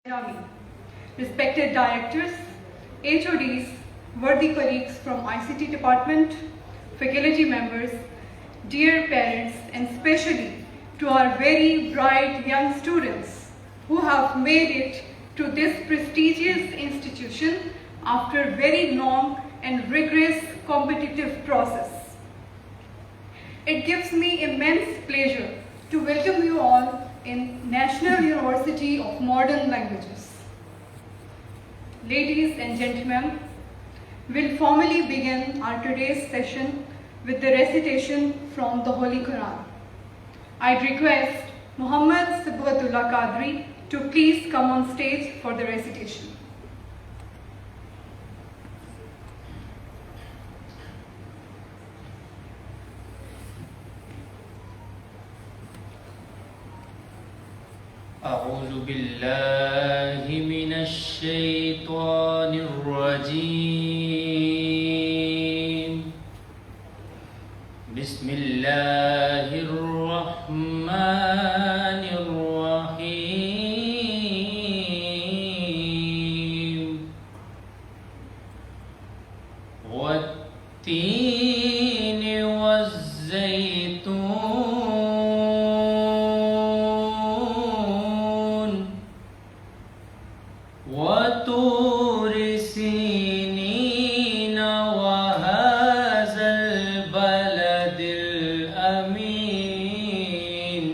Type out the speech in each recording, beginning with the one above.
Rami, respected directors, HODs, worthy colleagues from ICT department, faculty members, dear parents, and especially to our very bright young students who have made it to this prestigious institution after a very long and rigorous competitive process. It gives me immense pleasure to welcome you all in National University of Modern Languages. Ladies and gentlemen, we'll formally begin our today's session with the recitation from the Holy Quran. I'd request Muhammad Sibghatullah Qadri to please come on stage for the recitation. أعوذ بالله من الشيطان الرجيم بسم الله الرحمن الرحيم والتين والزيتون وطور سينين وهذا البلد الأمين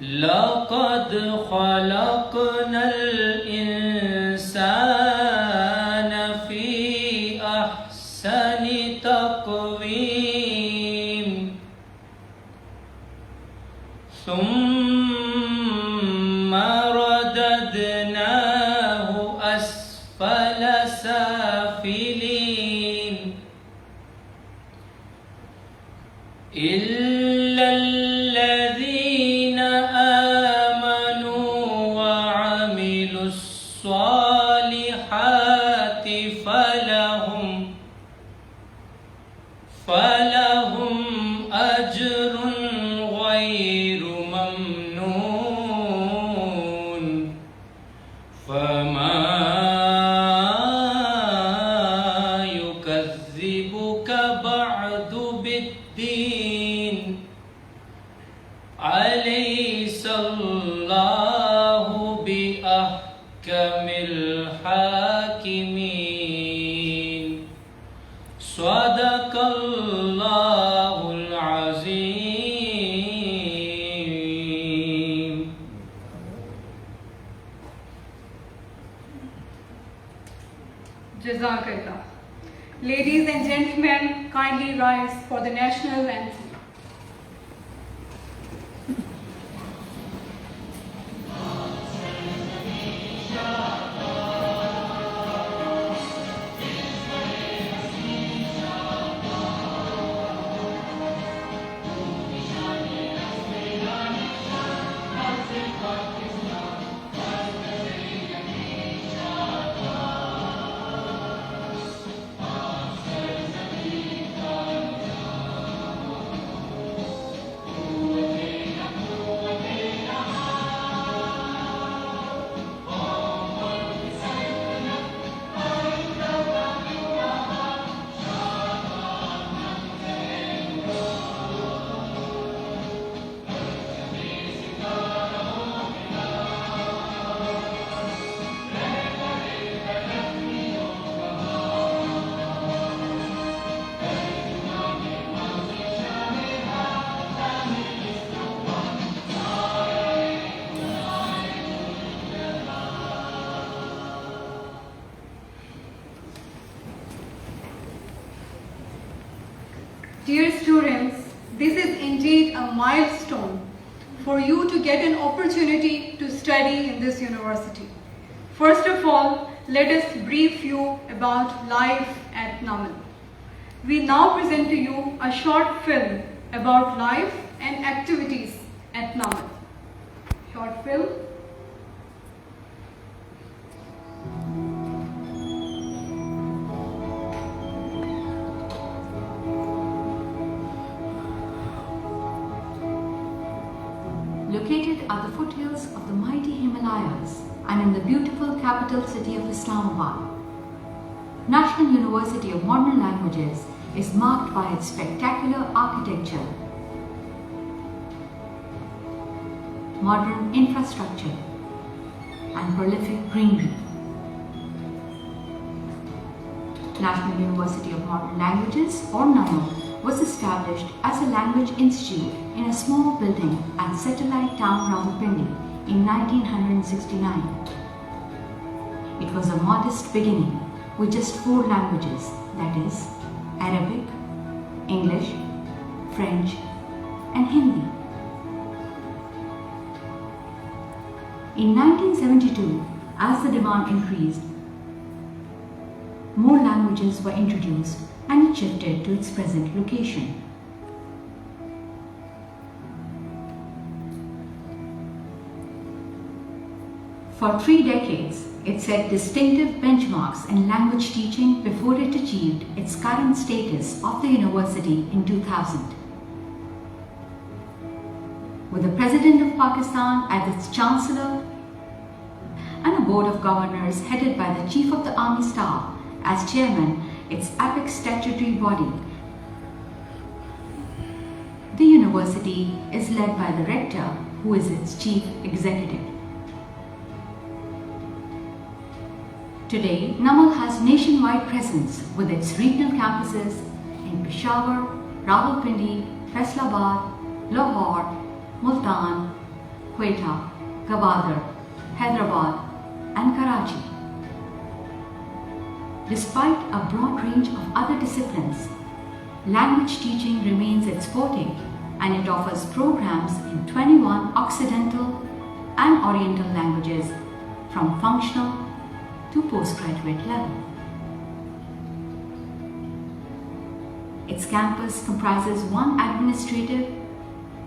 لقد خلقنا الإنسان في أحسن تقويم ثم رددناه أسفل سافلين إلا الذين آمنوا وعملوا الصالحات فلهم أجر غير ممنون فما يكذبك بعد بالدين أليس الله بأحكم الحاكمين صدق الله العظيم. Jazakallah. Ladies and gentlemen, kindly rise for the national anthem. Dear students, this is indeed a milestone for you to get an opportunity to study in this university. First of all, let us brief you about life at Namal. We now present to you a short film about life and activities at Namal. Short film. Located Located at the foothills of the mighty Himalayas and in the beautiful capital city of Islamabad, National University of Modern Languages is marked by its spectacular architecture, modern infrastructure, and prolific greenery. National University of Modern Languages, or NUML, was established as a language institute in a small building at satellite town Rawalpindi in 1969. It was a modest beginning with just 4 languages, that is, Arabic, English, French, and Hindi. In 1972, as the demand increased, more languages were introduced and it shifted to its present location. For 3 decades, it set distinctive benchmarks in language teaching before it achieved its current status of the university in 2000. With the President of Pakistan as its Chancellor and a Board of Governors headed by the Chief of the Army Staff as Chairman, its apex statutory body. The university is led by the Rector, who is its Chief Executive. Today, NUML has nationwide presence with its regional campuses in Peshawar, Rawalpindi, Faisalabad, Lahore, Multan, Quetta, Gwadar, Hyderabad, and Karachi. Despite a broad range of other disciplines, language teaching remains its forte, and it offers programs in 21 Occidental and Oriental languages from functional to postgraduate level. Its campus comprises 1 administrative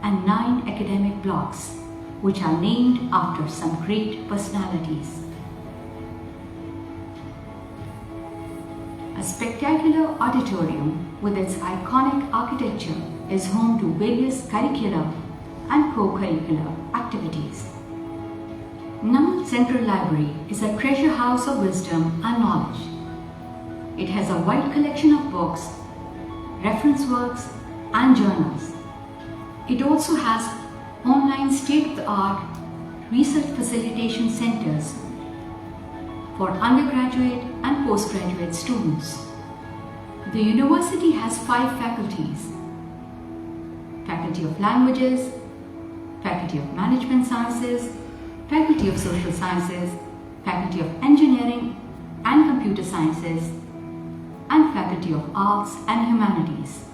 and 9 academic blocks, which are named after some great personalities. A spectacular auditorium with its iconic architecture is home to various curricular and co-curricular activities. NUML Central Library is a treasure house of wisdom and knowledge. It has a wide collection of books, reference works, and journals. It also has online state-of-the-art research facilitation centers for undergraduate and postgraduate students. The university has 5 faculties: Faculty of Languages, Faculty of Management Sciences, Faculty of Social Sciences, Faculty of Engineering and Computer Sciences, and Faculty of Arts and Humanities.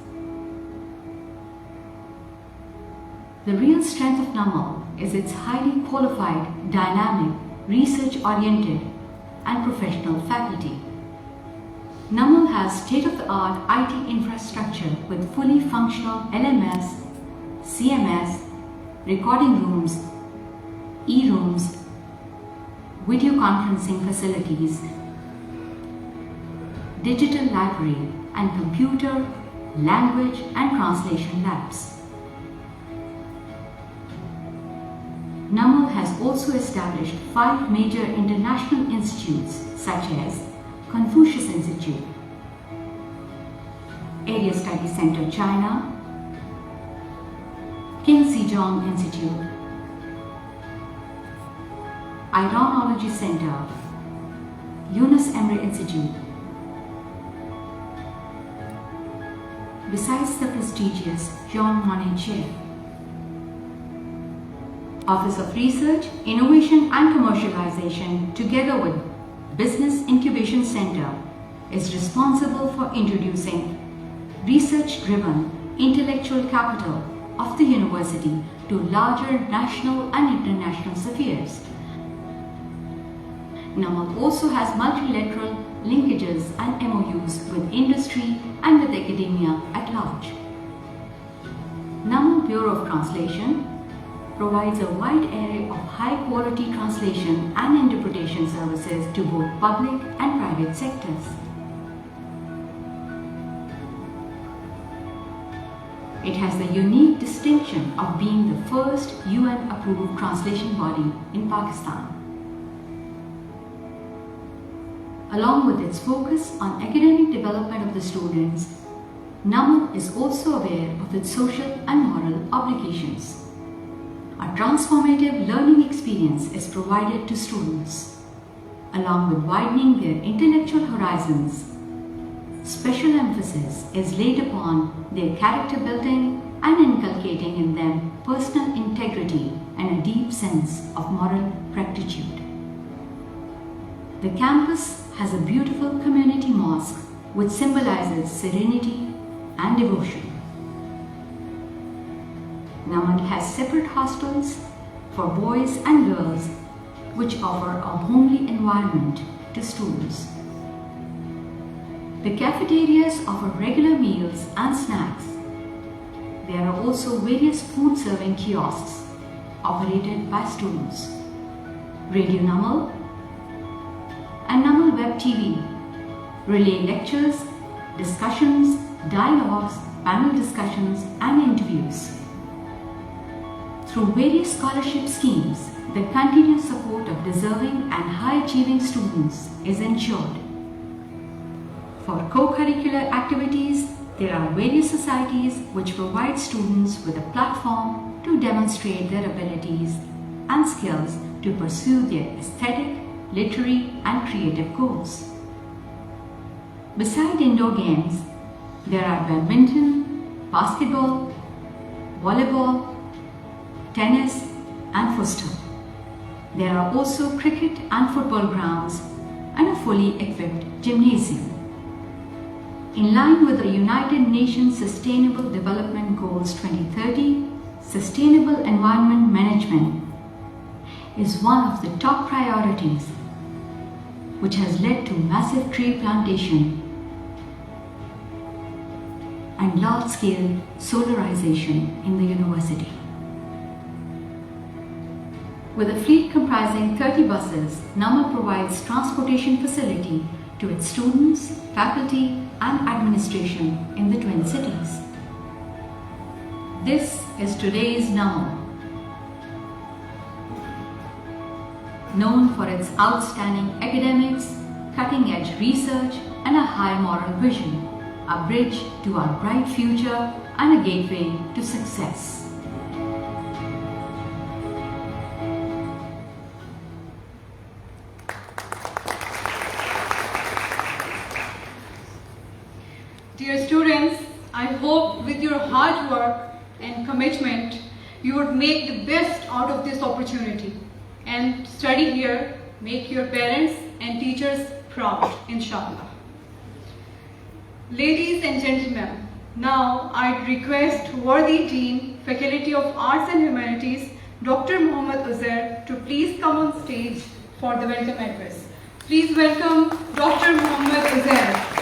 The real strength of NUML is its highly qualified, dynamic, research-oriented, and professional faculty. NUML has state-of-the-art IT infrastructure with fully functional LMS, CMS, recording rooms, e-rooms, video conferencing facilities, digital library, and computer, language, and translation labs. NUML has also established 5 major international institutes such as Confucius Institute, Area Study Center China, King Sejong Institute, Ironology Center, Yunus Emre Institute, besides the prestigious Jean Monnet Chair. Office of Research, Innovation and Commercialization, together with Business Incubation Center, is responsible for introducing research-driven intellectual capital of the university to larger national and international spheres. NUML also has multilateral linkages and MOUs with industry and with academia at large. NUML Bureau of Translation provides a wide array of high-quality translation and interpretation services to both public and private sectors. It has the unique distinction of being the first UN-approved translation body in Pakistan. Along with its focus on academic development of the students, NAML is also aware of its social and moral obligations. A transformative learning experience is provided to students. Along with widening their intellectual horizons, special emphasis is laid upon their character building and inculcating in them personal integrity and a deep sense of moral rectitude. The campus has a beautiful community mosque which symbolizes serenity and devotion. NAML has separate hostels for boys and girls which offer a homely environment to students. The cafeterias offer regular meals and snacks. There are also various food serving kiosks operated by students. Radio NAML and NAML Web TV relay lectures, discussions, dialogues, panel discussions and interviews. Through various scholarship schemes, the continuous support of deserving and high-achieving students is ensured. For co-curricular activities, there are various societies which provide students with a platform to demonstrate their abilities and skills to pursue their aesthetic, literary and creative goals. Beside indoor games, there are badminton, basketball, volleyball, tennis and futsal. There are also cricket and football grounds and a fully equipped gymnasium. In line with the United Nations Sustainable Development Goals 2030, sustainable environment management is one of the top priorities, which has led to massive tree plantation and large-scale solarization in the university. With a fleet comprising 30 buses, NAML provides transportation facility to its students, faculty and administration in the Twin Cities. This is today's NAML, known for its outstanding academics, cutting-edge research and a high moral vision, a bridge to our bright future and a gateway to success. Dear students, I hope with your hard work and commitment, you would make the best out of this opportunity and study here, make your parents and teachers proud, inshallah. Ladies and gentlemen, now I'd request worthy Dean, Faculty of Arts and Humanities, Dr. Muhammad Uzair, to please come on stage for the welcome address. Please welcome Dr. Muhammad Uzair.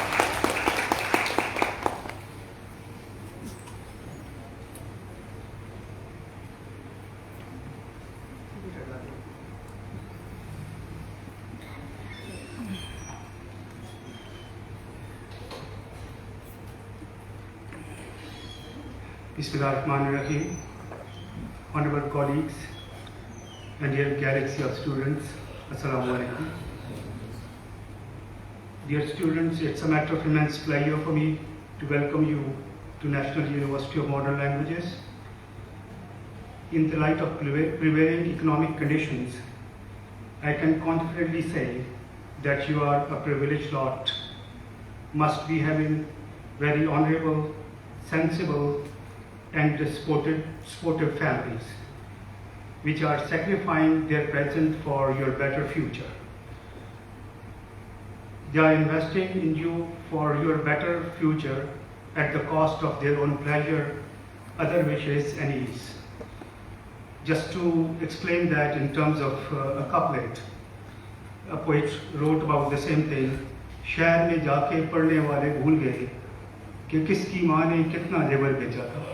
Bismillahirrahmanirrahim. Honorable colleagues and dear galaxy of students, Assalamu alaikum. Dear students, it's a matter of immense pleasure for me to welcome you to National University of Modern Languages. In the light of prevailing economic conditions, I can confidently say that you are a privileged lot, must be having very honorable, sensible and supportive families, which are sacrificing their present for your better future. They are investing in you for your better future at the cost of their own pleasure, other wishes and ease. Just to explain that in terms of a couplet, a poet wrote about the same thing. शहर में जाके पढ़ने वाले भूल गए कि किसकी माँ ने कितना जेवर बेचा था.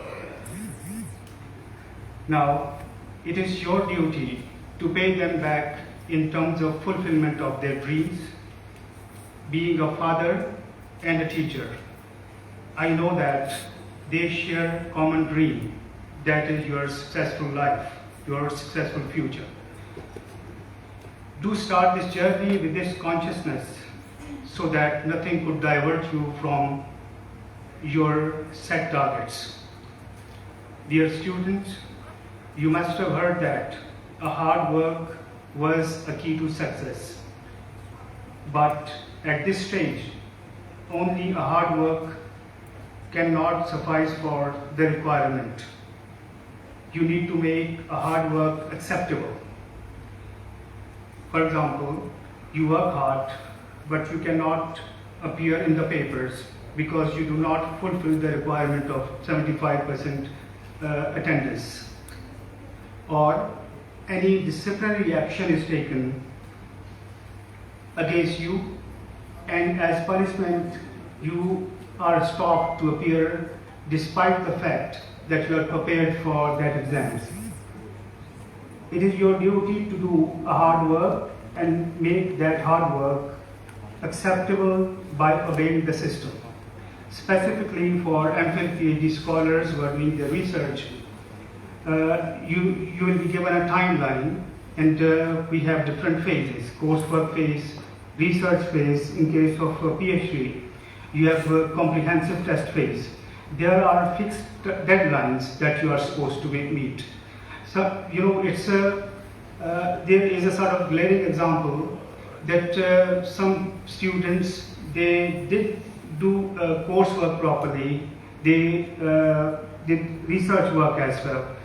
Now, it is your duty to pay them back in terms of fulfillment of their dreams, being a father and a teacher. I know that they share a common dream, that is your successful life, your successful future. Do start this journey with this consciousness so that nothing could divert you from your set targets. Dear students, you must have heard that a hard work was a key to success. But at this stage, only a hard work cannot suffice for the requirement. You need to make a hard work acceptable. For example, you work hard, but you cannot appear in the papers because you do not fulfill the requirement of 75% attendance. Or any disciplinary action is taken against you, and as punishment you are stopped to appear despite the fact that you are prepared for that exam. It is your duty to do a hard work and make that hard work acceptable by obeying the system. Specifically for MPhil PhD scholars who are doing their research, you will be given a timeline, and we have different phases: coursework phase, research phase. In case of PhD, you have a comprehensive test phase. There are fixed deadlines that you are supposed to meet. So, there is a sort of glaring example that some students, they did do coursework properly, they did research work as well.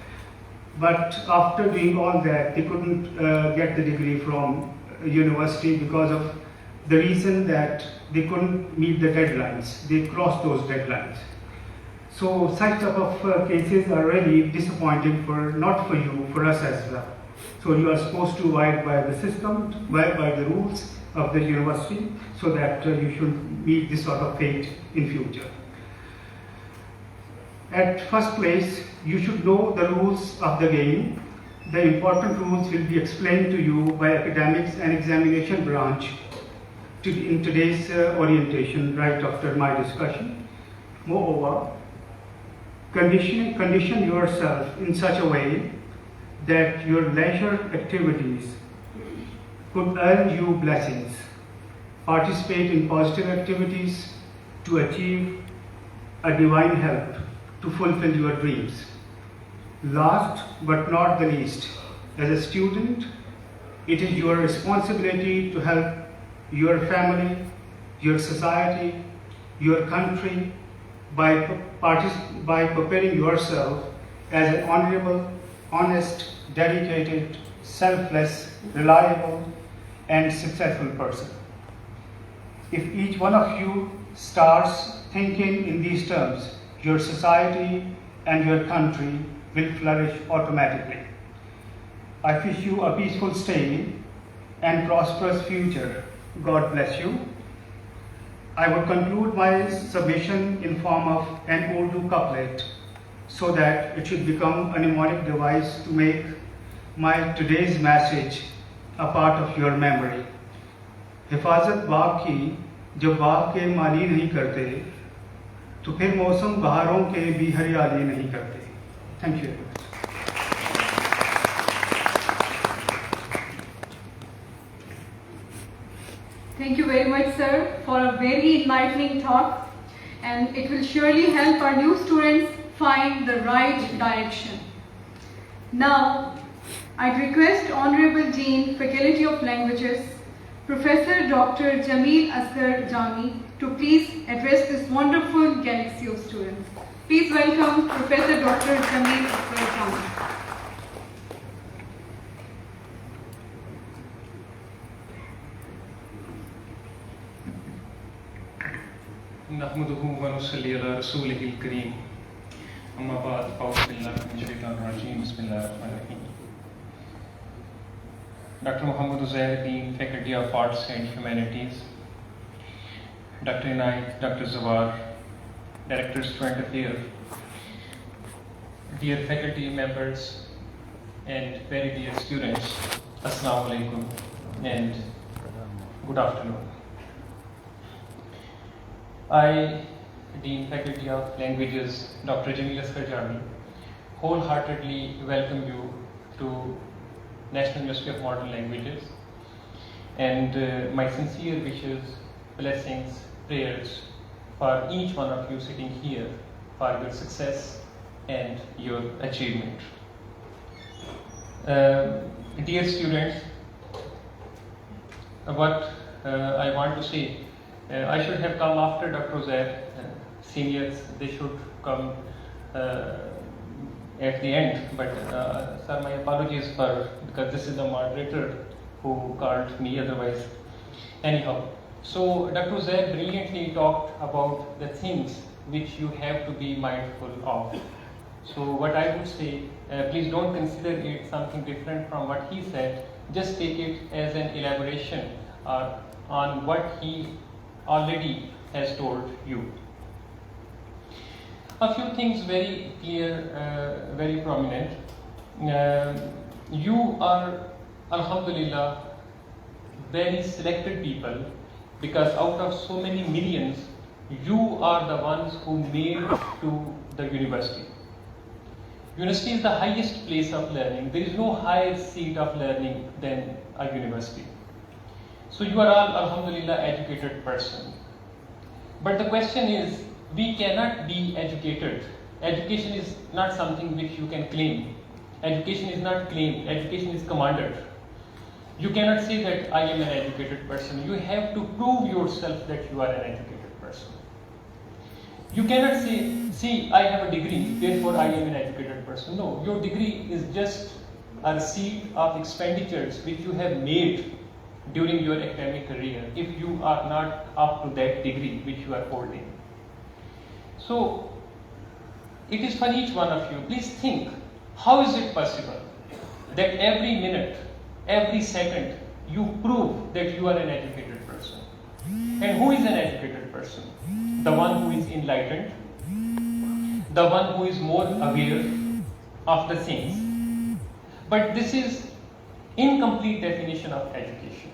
But after doing all that, they couldn't get the degree from university because of the reason that they couldn't meet the deadlines. They crossed those deadlines. So such type of cases are really disappointing, not for you, for us as well. So you are supposed to abide by the system, abide by the rules of the university, so that you should meet this sort of fate in future. At first place, you should know the rules of the game. The important rules will be explained to you by academics and examination branch in today's orientation, right after my discussion. Moreover, condition yourself in such a way that your leisure activities could earn you blessings. Participate in positive activities to achieve a divine help to fulfill your dreams. Last but not the least, as a student, it is your responsibility to help your family, your society, your country by preparing yourself as an honorable, honest, dedicated, selfless, reliable, and successful person. If each one of you starts thinking in these terms, your society and your country will flourish automatically. I wish you a peaceful stay and prosperous future. God bless you. I would conclude my submission in form of an Urdu couplet so that it should become a mnemonic device to make my today's message a part of your memory. हिफाजत बाग की जब बाग के माली नहीं करते तो फिर मौसम बहारों के भी हरियाली नहीं करते. Thank you. Thank you very much, sir, for a very enlightening talk, and it will surely help our new students find the right direction. Now, I'd request Honorable Dean, Faculty of Languages, Professor Dr. Jameel Asghar Jami, to please address this wonderful galaxy of students. Please welcome Professor Dr. Jameel Asghar Jami. नहमदुहु व नुसल्ली अला रसूलिहिल करीम अम्मा बाद औज़ु बिल्लाहि मिनश शैतानिर रजीम बिस्मिल्लाहिर रहमानिर रहीम. Dr. Muhammad Uzairuddin, Faculty of Arts and Humanities, Dr. Inayat, Dr. Zawar, Director Student Affairs, dear faculty members and very dear students, Assalamu alaikum and good afternoon. I Dean Faculty of Languages, Dr. Jamil Asghar, wholeheartedly welcome you to National University of Modern Languages, and my sincere wishes, blessings, prayers for each one of you sitting here for your success and your achievement. Dear students, what I want to say, I should have come after Dr. Uzair. Seniors, they should come at the end, but sir, my apologies because this is the moderator who called me otherwise. Anyhow, so Dr. Uzair brilliantly talked about the things which you have to be mindful of. So what I would say, please don't consider it something different from what he said. Just take it as an elaboration on what he already has told you. A few things very clear, very prominent. You are, alhamdulillah, very selected people, because out of so many millions, you are the ones who made to the university. University is the highest place of learning. There is no higher seat of learning than a university. So you are all, alhamdulillah, educated person. But the question is, we cannot be educated. Education is not something which you can claim. Education is not claimed. Education is commanded. You cannot say that I am an educated person. You have to prove yourself that you are an educated person. You cannot say, see, I have a degree, therefore I am an educated person. No, your degree is just a receipt of expenditures which you have made during your academic career if you are not up to that degree which you are holding. So, it is for each one of you. Please think, how is it possible that every minute, every second, you prove that you are an educated person? And who is an educated person? The one who is enlightened, the one who is more aware of the things. But this is incomplete definition of education.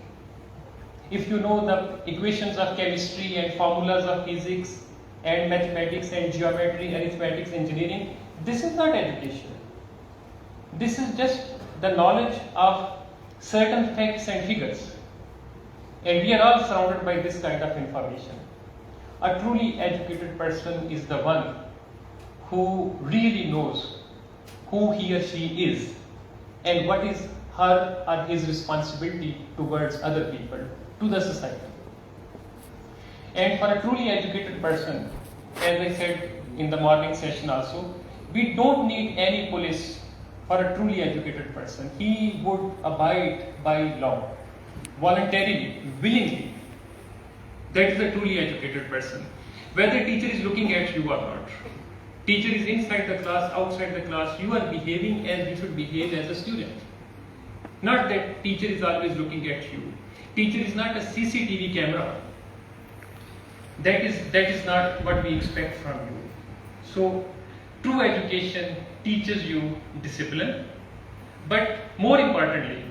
If you know the equations of chemistry and formulas of physics and mathematics and geometry, arithmetics, engineering, this is not education. This is just the knowledge of certain facts and figures. And we are all surrounded by this kind of information. A truly educated person is the one who really knows who he or she is and what is her or his responsibility towards other people, to the society. And for a truly educated person, as I said in the morning session also, we don't need any police for a truly educated person. He would abide by law, voluntarily, willingly. That is a truly educated person. Whether teacher is looking at you or not, teacher is inside the class, outside the class, you are behaving as you should behave as a student. Not that teacher is always looking at you. Teacher is not a CCTV camera. That is not what we expect from you. So, true education teaches you discipline, but more importantly,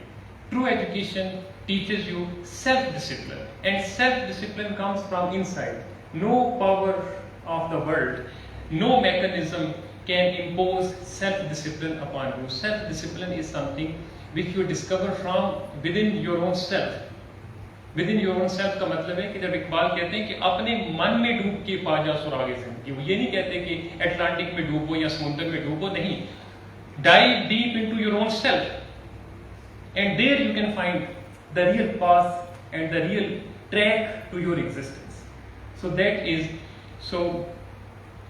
true education teaches you self-discipline, and self-discipline comes from inside. No power of the world, no mechanism can impose self-discipline upon you. Self-discipline is something which you discover from within your own self. Within your own self का मतलब है कि जब इकबाल कहते हैं कि अपने मन में डूब के पा जा सुरागे जिंदगी, वो ये नहीं कहते कि एटलांटिक में डूबो या समुद्र में डूबो, नहीं. Dive deep into your own self, and there you can find the real path and the real track to your existence. So that is, so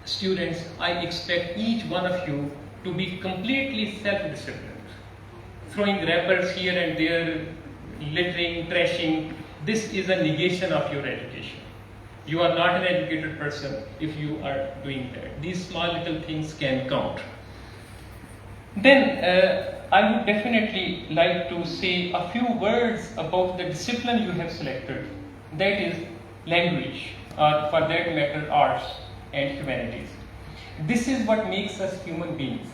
students, I expect each one of you to be completely self-disciplined. Throwing wrappers here and there, littering, trashing, this is a negation of your education. You are not an educated person if you are doing that. These small little things can count. Then I would definitely like to say a few words about the discipline you have selected, that is language, or for that matter arts and humanities. This is what makes us human beings.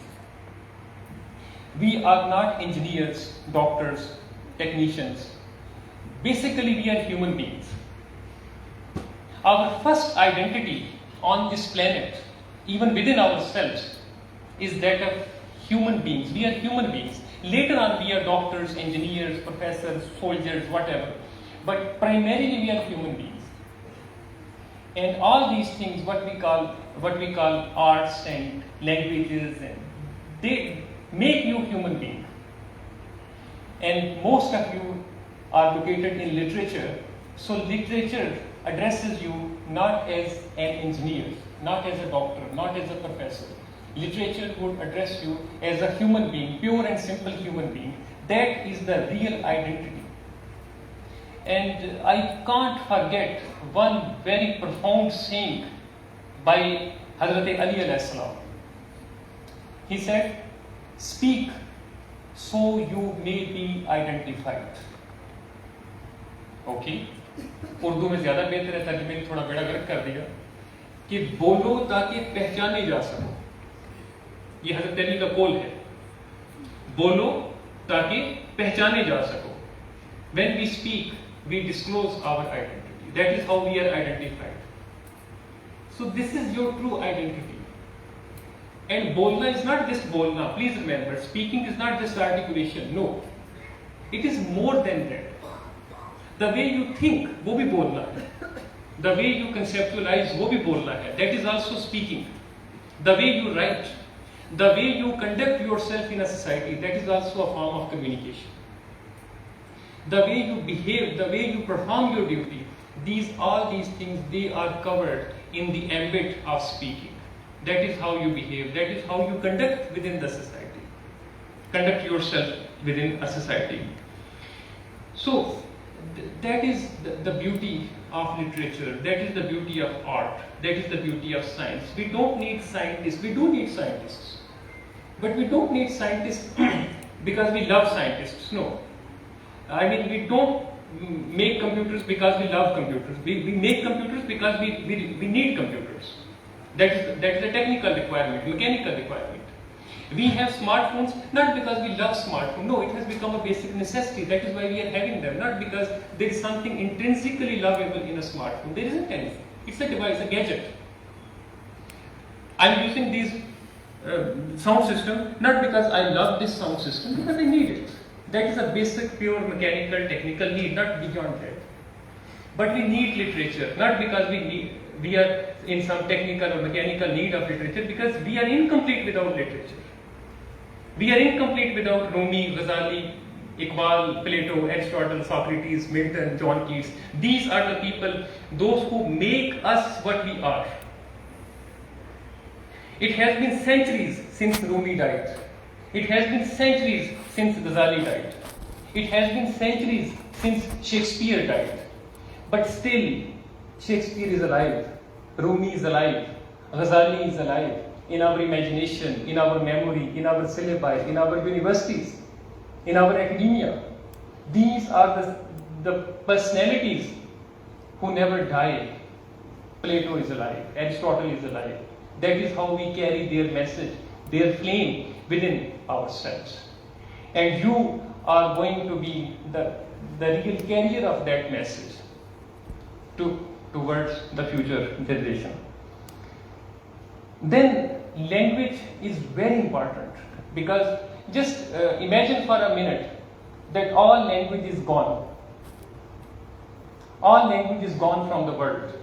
We are not engineers, doctors, technicians. Basically, we are human beings. Our first identity on this planet, even within ourselves, is that of human beings. We are human beings. Later on, we are doctors, engineers, professors, soldiers, whatever. But primarily, we are human beings. And all these things, what we call arts and languages, and they make you human being. And most of you are located in literature. So literature addresses you not as an engineer, not as a doctor, not as a professor. Literature would address you as a human being, pure and simple human being. That is the real identity. And I can't forget one very profound saying by Hazrat Ali alayhi salam. He said, "Speak so you may be identified." Okay? Urdu में ज़्यादा बेहतर है, तर्जुमे ने थोड़ा बेड़ा गर्क कर दिया कि बोलो ताकि पहचाने जा सको। ये हज़रत अली का कौल है, बोलो ताकि पहचाने जा सको। When we speak, we disclose our identity. That is how we are identified. So this is your true identity. And bolna is not just bolna. Please remember, speaking is not just articulation. No. It is more than that. The way you think, वो भी बोलना है. The way you conceptualize, वो भी बोलना है. That is also speaking. The way you write, the way you conduct yourself in a society, that is also a form of communication. The way you behave, the way you perform your duty, all these things, they are covered in the ambit of speaking. That is how you behave, that is how you conduct within the society. Conduct yourself within a society. So, that is the beauty of literature, that is the beauty of art, that is the beauty of science. We don't need scientists, we do need scientists. But we don't need scientists because we love scientists, no. I mean, we don't make computers because we love computers. We make computers because we need computers. That is a technical requirement, mechanical requirement. We have smartphones not because we love smartphones. No, it has become a basic necessity. That is why we are having them. Not because there is something intrinsically lovable in a smartphone. There isn't anything. It's a device, a gadget. I'm using these sound system not because I love this sound system, because I need it. That is a basic, pure mechanical, technical need, not beyond that. But we need literature, not because we are in some technical or mechanical need of literature, because we are incomplete without literature. We are incomplete without Rumi, Ghazali, Iqbal, Plato, Aristotle, Socrates, Milton, John Keats. These are the people, those who make us what we are. It has been centuries since Rumi died. It has been centuries since Ghazali died. It has been centuries since Shakespeare died. But still, Shakespeare is alive. Rumi is alive. Ghazali is alive. In our imagination, in our memory, in our syllabi, in our universities, in our academia. These are the personalities who never die. Plato is alive. Aristotle is alive. That is how we carry their message, their flame within ourselves. And you are going to be the real carrier of that message towards the future generation. Then language is very important, because just imagine for a minute that all language is gone. All language is gone from the world.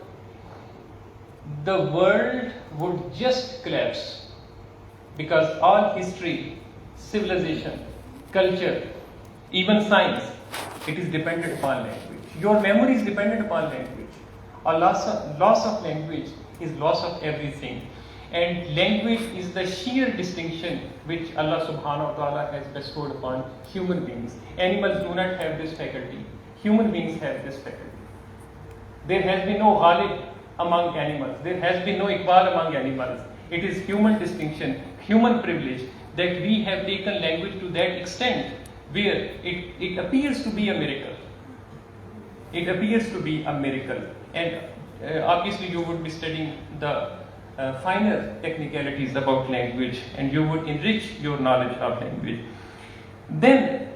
The world would just collapse, because all history, civilization, culture, even science, it is dependent upon language. Your memory is dependent upon language. A loss of language is loss of everything. And language is the sheer distinction which Allah subhanahu wa ta'ala has bestowed upon human beings. Animals do not have this faculty. Human beings have this faculty. There has been no Ghalib among animals. There has been no Iqbal among animals. It is human distinction, human privilege, that we have taken language to that extent where it appears to be a miracle. It appears to be a miracle. And obviously you would be studying the finer technicalities about language, and you would enrich your knowledge of language. Then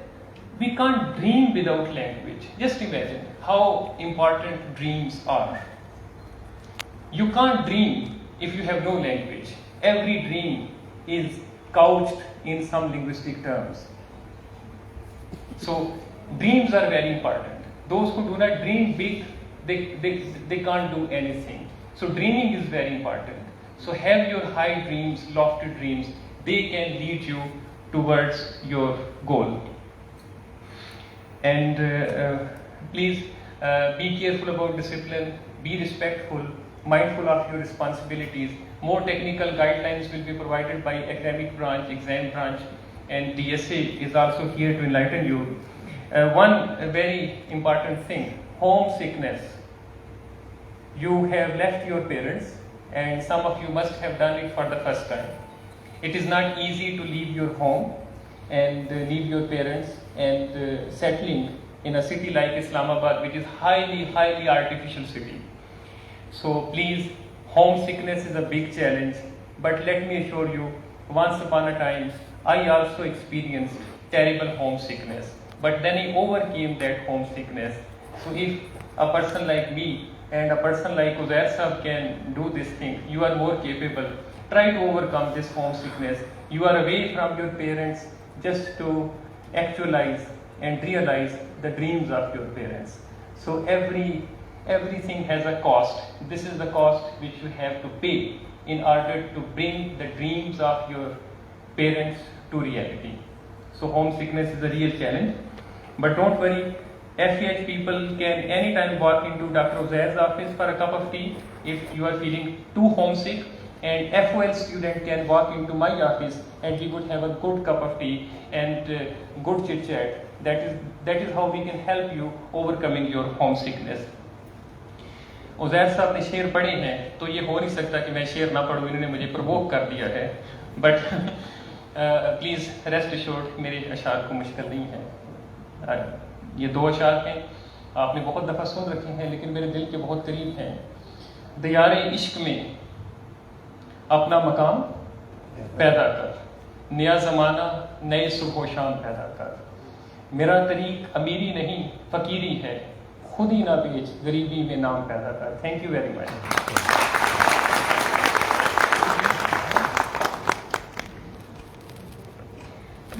we can't dream without language. Just imagine how important dreams are. You can't dream if you have no language. Every dream is couched in some linguistic terms. So dreams are very important. Those who do not dream big, they can't do anything. So dreaming is very important. So have your high dreams, lofty dreams. They can lead you towards your goal. And please be careful about discipline, be respectful, mindful of your responsibilities. More technical guidelines will be provided by academic branch, exam branch, and DSA is also here to enlighten you. One very important thing, homesickness. You have left your parents, and some of you must have done it for the first time. It is not easy to leave your home and leave your parents and settling in a city like Islamabad, which is highly artificial city. So please, homesickness is a big challenge, but let me assure you, once upon a time, I also experienced terrible homesickness, but then I overcame that homesickness. So if a person like me and a person like Uzair Sahab can do this thing, you are more capable. Try to overcome this homesickness. You are away from your parents just to actualize and realize the dreams of your parents. So everything has a cost. This is the cost which you have to pay in order to bring the dreams of your parents to reality. So homesickness is a real challenge. But don't worry, FEH people can anytime walk into Dr. Uzair's office for a cup of tea if you are feeling too homesick, and FOL student can walk into my office and we would have a good cup of tea and good chit chat. That is how we can help you overcoming your homesickness. Uzair साहब ने शेर पढ़े हैं, तो ये हो नहीं सकता कि मैं शेर ना पढ़ूँ, इन्होंने मुझे प्रवोक कर दिया है. बट प्लीज़ रेस्ट एश्योर्ड, मेरे अशार को मुश्किल नहीं है. ये दो अशार हैं, आपने बहुत दफ़ा सुन रखे हैं, लेकिन मेरे दिल के बहुत करीब हैं. दियारे इश्क में अपना मकाम पैदा कर, नया ज़माना नए सुबह शाम पैदा कर. मेरा तरीक अमीरी नहीं फ़कीरी है, खुद ही ना बेच गरीबी में नाम पैदा कर. Thank you very much.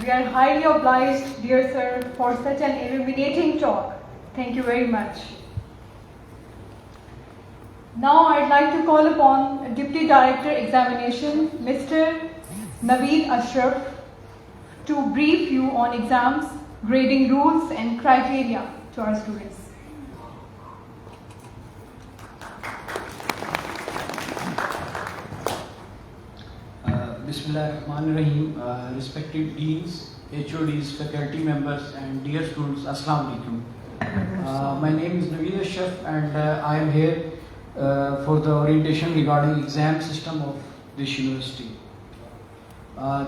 We are highly obliged, dear sir, for such an illuminating talk. Thank you very much. Now I'd like to call upon Deputy Director Examination, Mr. Naveed Ashraf, to brief you on exams, grading rules and criteria to our students. Bismillahirrahmanirrahim. Respected deans, HODs, faculty members and dear students, Assalamu alaikum. My name is Naveed Ashraf and I am here for the orientation regarding exam system of this university.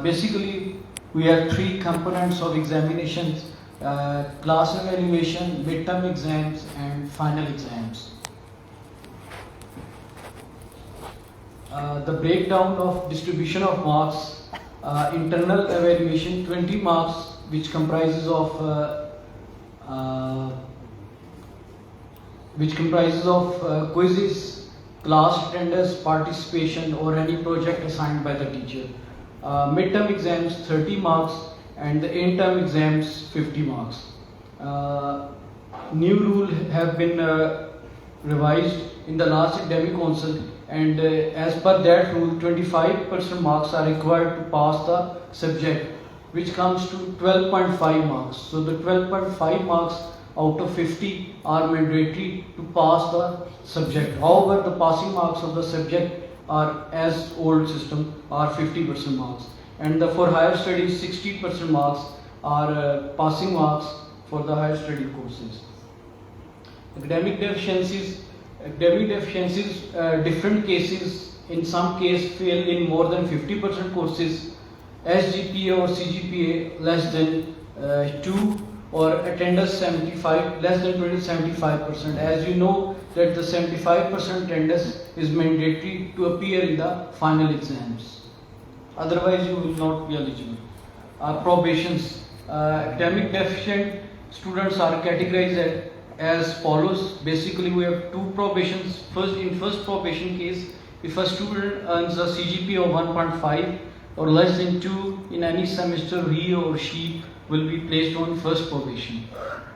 Basically, we have three components of examinations: class evaluation, midterm exams and final exams. The breakdown of distribution of marks: internal evaluation 20 marks, which comprises of quizzes, class attendance, participation or any project assigned by the teacher. Midterm exams 30 marks and the end-term exams 50 marks. New rule have been revised in the last academic council, and as per that rule 25% marks are required to pass the subject, which comes to 12.5 marks. So the 12.5 marks out of 50 are mandatory to pass the subject. However, the passing marks of the subject are, as old system, are 50% marks, and for higher studies 60% marks are passing marks for the higher study courses. Academic deficiencies, different cases. In some case fail in more than 50% courses, SGPA or CGPA less than 2, or attendance 75, less than 75%. As you know that the 75% attendance is mandatory to appear in the final exams. Otherwise you will not be eligible. Probations. Academic deficient students are categorized as follows. Basically we have two probations. First probation case, if a student earns a CGPA of 1.5 or less than 2 in any semester, he or she will be placed on first probation.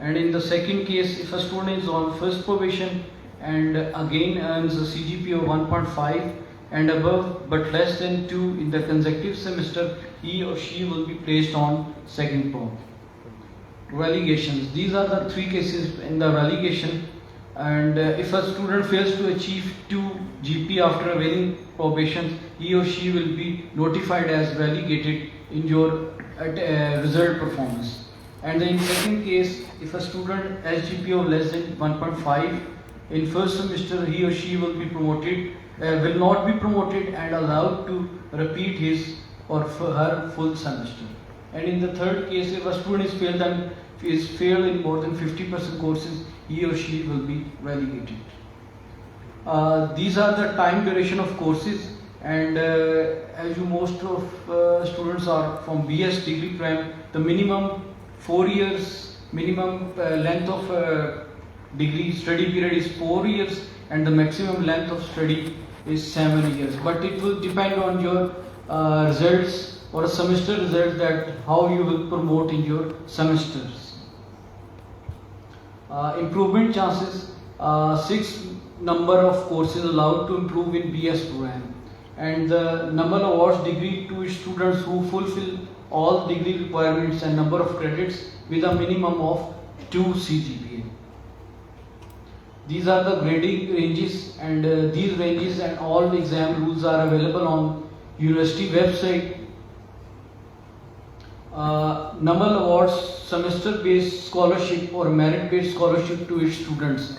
And in the second case, if a student is on first probation and again earns a CGPA of 1.5 and above but less than 2 in the consecutive semester, he or she will be placed on second prob. Relegations. These are the 3 cases in the relegation. And if a student fails to achieve 2 GP after availing probation, he or she will be notified as relegated in your result performance. And in second case, if a student has GPA of less than 1.5 in first semester, he or she will be promoted, will not be promoted and allowed to repeat his or her full semester. And in the third case, if a student is failed in more than 50% courses, he or she will be relegated. These are the time duration of courses, and as you most of students are from BS degree program, the minimum 4 years, minimum length of degree study period is 4 years, and the maximum length of study is 7 years. But it will depend on your results or a semester results, that how you will promote in your semesters. Improvement chances, 6 number of courses allowed to improve in BS program, and the number of awards degree to students who fulfill all degree requirements and number of credits with a minimum of 2 CGPA. These are the grading ranges, and these ranges and all the exam rules are available on university website. Number awards, semester-based scholarship or merit-based scholarship to its students.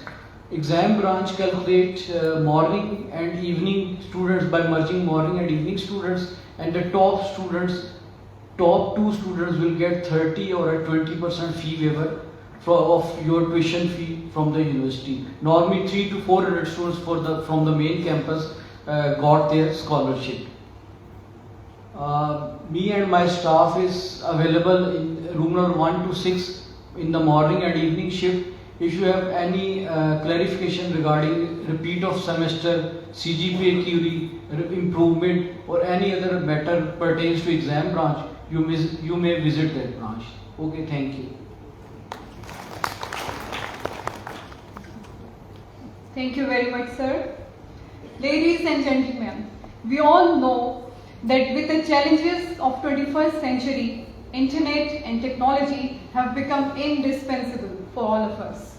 Exam branch calculate morning and evening students by merging morning and evening students, and the top 2 students will get 30 or a 20% fee waiver of your tuition fee from the university. Normally 300 to 400 students from the main campus got their scholarship. Me and my staff is available in room number 1 to 6 in the morning and evening shift. If you have any clarification regarding repeat of semester, CGPA query, improvement, or any other matter pertains to exam branch, you may visit that branch. Okay, thank you. Thank you very much, sir. Ladies and gentlemen, we all know that with the challenges of 21st century, internet and technology have become indispensable for all of us.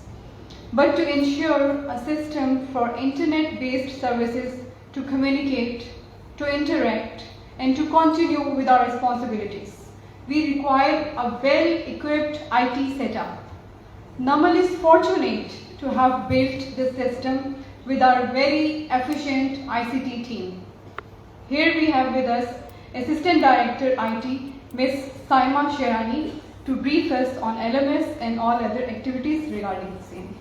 But to ensure a system for internet-based services to communicate, to interact, and to continue with our responsibilities, we require a well-equipped IT setup. NAMAL is fortunate to have built this system with our very efficient ICT team. Here we have with us Assistant Director IT, Ms. Saima Sherani, to brief us on LMS and all other activities regarding the same.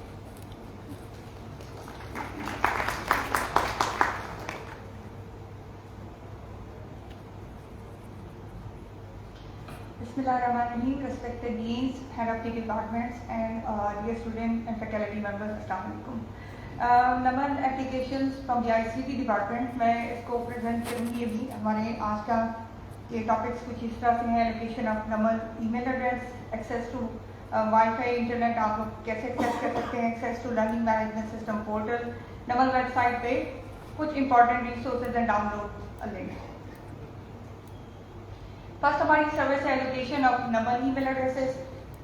Bismillahirrahmanirrahim, respected deans, head of the departments, and dear student and faculty members, Assalamu alaikum. NAMAL applications from the ICT department, मैं इसको present करूँगी अभी. हमारे आज का ये topics कुछ इस तरह से हैं: location of NAMAL email address, access to Wi-Fi internet आप लोग कैसे access कर सकते हैं, access to learning management system portal, NAMAL website पे कुछ important resources and download a link. First हमारी service allocation of number email addresses.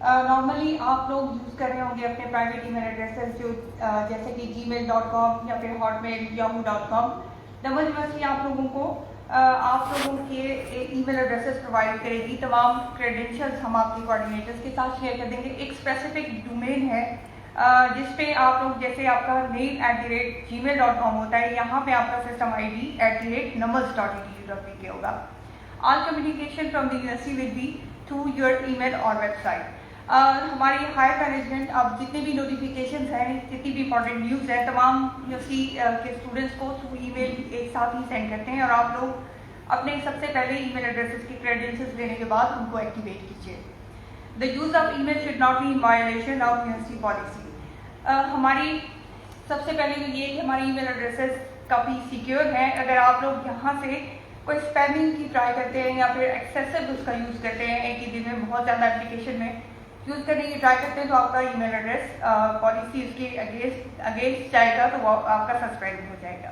Normally आप लोग यूज़ कर रहे होंगे अपने प्राइवेट ईमेल एड्रेसेस जो जैसे कि gmail.com या फिर hotmail, yahoo.com. नंबर यूनिवर्सिटी आप लोगों के ईमेल एड्रेसेस प्रोवाइड करेगी. तमाम क्रेडेंशियल्स हम आपके कोऑर्डिनेटर्स के साथ शेयर कर देंगे. एक स्पेसिफिक डोमेन है जिसपे आप लोग, जैसे आपका mail @gmail.com होता है, यहाँ पे आपका सिस्टम ID @numbers.edu.pk होगा. All communication from the university will be through your email or website. हमारी हायर मैनेजमेंट अब जितने भी नोटिफिकेशंस हैं, जितनी भी इंपॉर्टेंट न्यूज़ है, तमाम यूनिवर्सिटी के स्टूडेंट्स को थ्रू ईमेल एक साथ ही सेंड करते हैं और आप लोग अपने सबसे पहले ईमेल एड्रेसेस की क्रेडेंशियल्स लेने के बाद उनको एक्टिवेट कीजिए. The use of email should not be in violation of university policy. हमारी सबसे पहले तो ये कि हमारी ईमेल एड्रेसेस काफ़ी सिक्योर हैं। अगर आप लोग यहाँ से कोई स्पैमिंग की ट्राई करते हैं या फिर एक्सेसिव उसका यूज़ करते हैं, एक ही दिन में बहुत ज़्यादा एप्लीकेशन में यूज़ करने की ट्राई करते हैं, तो आपका ईमेल एड्रेस पॉलिसी उसके अगेंस्ट जाएगा, तो वो आपका सस्पेंड हो जाएगा।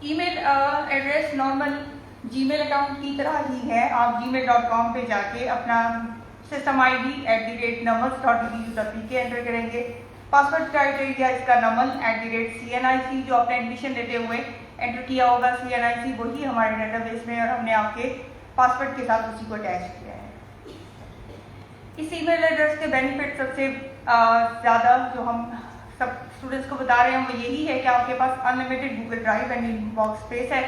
Email address normal Gmail account की तरह ही है। आप gmail.com पे जाके अपना सिस्टम ID @numbers.edu.pk एंटर करेंगे। पासवर्ड क्राइटेरिया इसका नमल @CNIC जो आपने एडमिशन लेते हुए एंटर किया होगा, CNIC वही हमारे डेटाबेस में, और हमने आपके पासवर्ड के साथ उसी को अटैच किया है। इस ईमेल एड्रेस के बेनिफिट सबसे ज़्यादा जो हम सब स्टूडेंट्स को बता रहे हैं वो यही है कि आपके पास unlimited Google drive and inbox space है।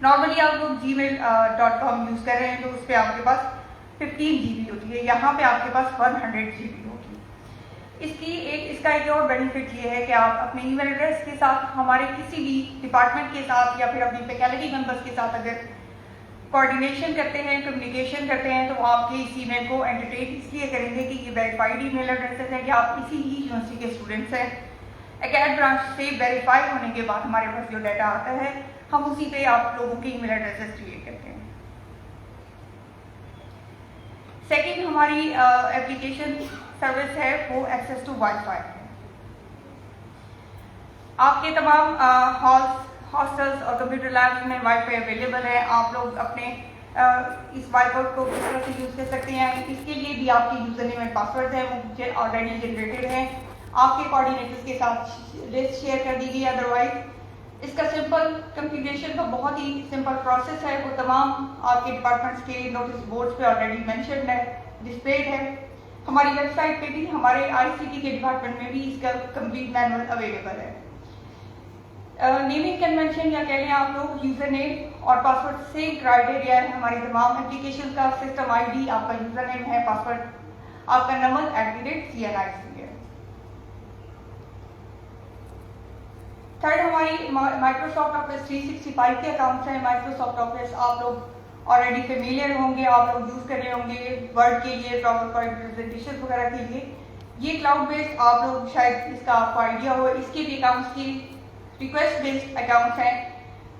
नॉर्मली आप लोग gmail.com यूज़ कर रहे हैं तो उस पर आपके पास 15 GB होती है, यहाँ पे आपके पास 100 GB होगी। इसका एक और बेनिफिट ये है कि आप अपने ईमेल एड्रेस के साथ हमारे किसी भी डिपार्टमेंट के साथ या फिर अपनी फैकल्टी मेंबर्स के साथ अगर कोऑर्डिनेशन करते हैं, कम्युनिकेशन करते हैं, तो आपके इस ईमेल को एंटरटेन इसलिए करेंगे कि ये वेरीफाइड ईमेल एड्रेसेस है कि आप इसी ही यूनिवर्सिटी के स्टूडेंट्स हैं। एकेड ब्रांच से वेरीफाई होने के बाद हमारे पास जो डाटा आता है हम उसी पे आप लोगों के ईमेल एड्रेसेस क्रिएट करते हैं। सेकेंड हमारी एप्लीकेशन सर्विस है वो एक्सेस टू वाईफाई है। आपके तमाम हॉस्टल्स और कंप्यूटर लैब्स में वाईफाई अवेलेबल है। आप लोग अपने इस वाईफाई को किस तरह से यूज़ कर सकते हैं, इसके लिए भी आपके यूजर नेम एंड पासवर्ड है वो मुझे ऑलरेडी जनरेटेड है, आपके कोऑर्डिनेटर्स के साथ लिस्ट शेयर कर दी गई। अदरवाइज इसका सिंपल कंप्यूटेशन का बहुत ही सिंपल प्रोसेस है, वो तमाम आपके डिपार्टमेंट्स के नोटिस बोर्ड्स पे ऑलरेडी मेंशन्ड है, डिस्प्लेड है। हमारी वेबसाइट पे भी, हमारे ICT के डिपार्टमेंट में भी इसका कंप्लीट मैनुअल अवेलेबल है। नेमिंग कन्वेंशन या कह लें आप लोग यूजर नेम और पासवर्ड से क्राइटेरिया है हमारी तमाम एप्लीकेशन का। सिस्टम ID आपका यूजर नेम है, पासवर्ड आपका नंबर @CNIC है। थर्ड हमारी माइक्रोसॉफ्ट ऑफिस 365 के अकाउंट्स हैं। माइक्रोसॉफ्ट ऑफिस आप लोग ऑलरेडी फेमिलियर होंगे, आप लोग यूज कर रहे होंगे वर्ड के लिए, पावर पॉइंट प्रेजेंटेशन वगैरह के लिए। ये क्लाउड बेस्ड, आप लोग शायद इसका आपको आइडिया हो। इसके भी अकाउंट्स की रिक्वेस्ट बेस्ड अकाउंट्स हैं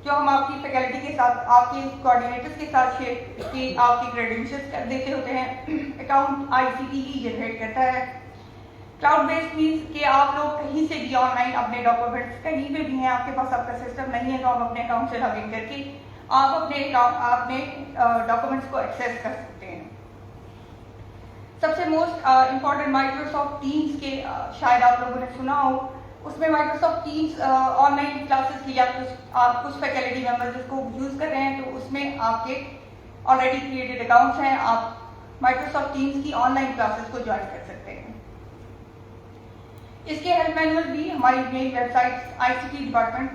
जो हम आपकी फैकल्टी के साथ, आपके कोऑर्डिनेटर्स के साथ शेयर की आपकी क्रेडेंशियल्स कर देते होते हैं। अकाउंट ICT ही जनरेट करता है। क्लाउड बेस्ड मीन्स कि आप लोग कहीं से भी ऑनलाइन अपने डॉक्यूमेंट्स कहीं पे भी हैं, आपके पास आपका सिस्टम नहीं है तो आप अपने अकाउंट से लॉगिन करके आप अपने डॉक्यूमेंट्स को एक्सेस कर सकते हैं। सबसे मोस्ट इम्पॉर्टेंट माइक्रोसॉफ्ट टीम्स के शायद आप लोगों ने सुना हो, उसमें माइक्रोसॉफ्ट टीम्स ऑनलाइन क्लासेस की आप कुछ फैकल्टी मेंबर्स जिसको यूज कर रहे हैं तो उसमें आपके ऑलरेडी क्रिएटेड अकाउंट्स हैं, आप माइक्रोसॉफ्ट टीम्स की ऑनलाइन क्लासेस को ज्वाइन कर सकते हैं। इसके हेल्प मैनुअल भी हमारी मेन वेबसाइट ICT डिपार्टमेंट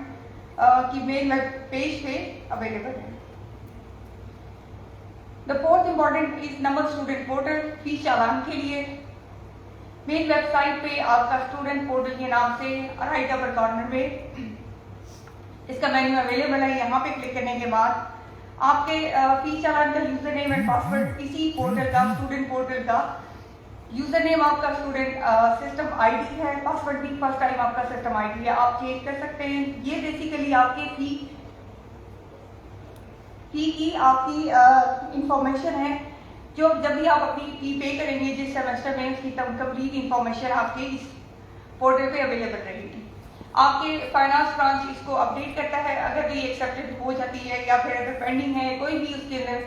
की मेन वेब पेज पे अवेलेबल है। The fourth important is number student portal. Fees challan के लिए मेन वेबसाइट पे आपका स्टूडेंट पोर्टल के नाम से राइट अपर कॉर्नर में इसका मेन्यू अवेलेबल है। यहाँ पे क्लिक करने के बाद आपके फीस चालान का यूजर नेम एंड पासवर्ड इसी पोर्टल का, स्टूडेंट पोर्टल का यूजर नेम आपका स्टूडेंट सिस्टम ID है, पासवर्ड भी फर्स्ट टाइम आपका सिस्टम ID है, आप चेक कर सकते हैं। ये बेसिकली आपके फी की आपकी इंफॉर्मेशन है, जो जब भी आप अपनी फी पे करेंगे जिस सेमेस्टर में, उसकी कंप्लीट इंफॉर्मेशन आपके इस पोर्टल पे अवेलेबल रहेगी। आपके फाइनेंस ब्रांच इसको अपडेट करता है, अगर भी एक्सेप्टेड हो जाती है या फिर अगर पेंडिंग है कोई भी उसके अंदर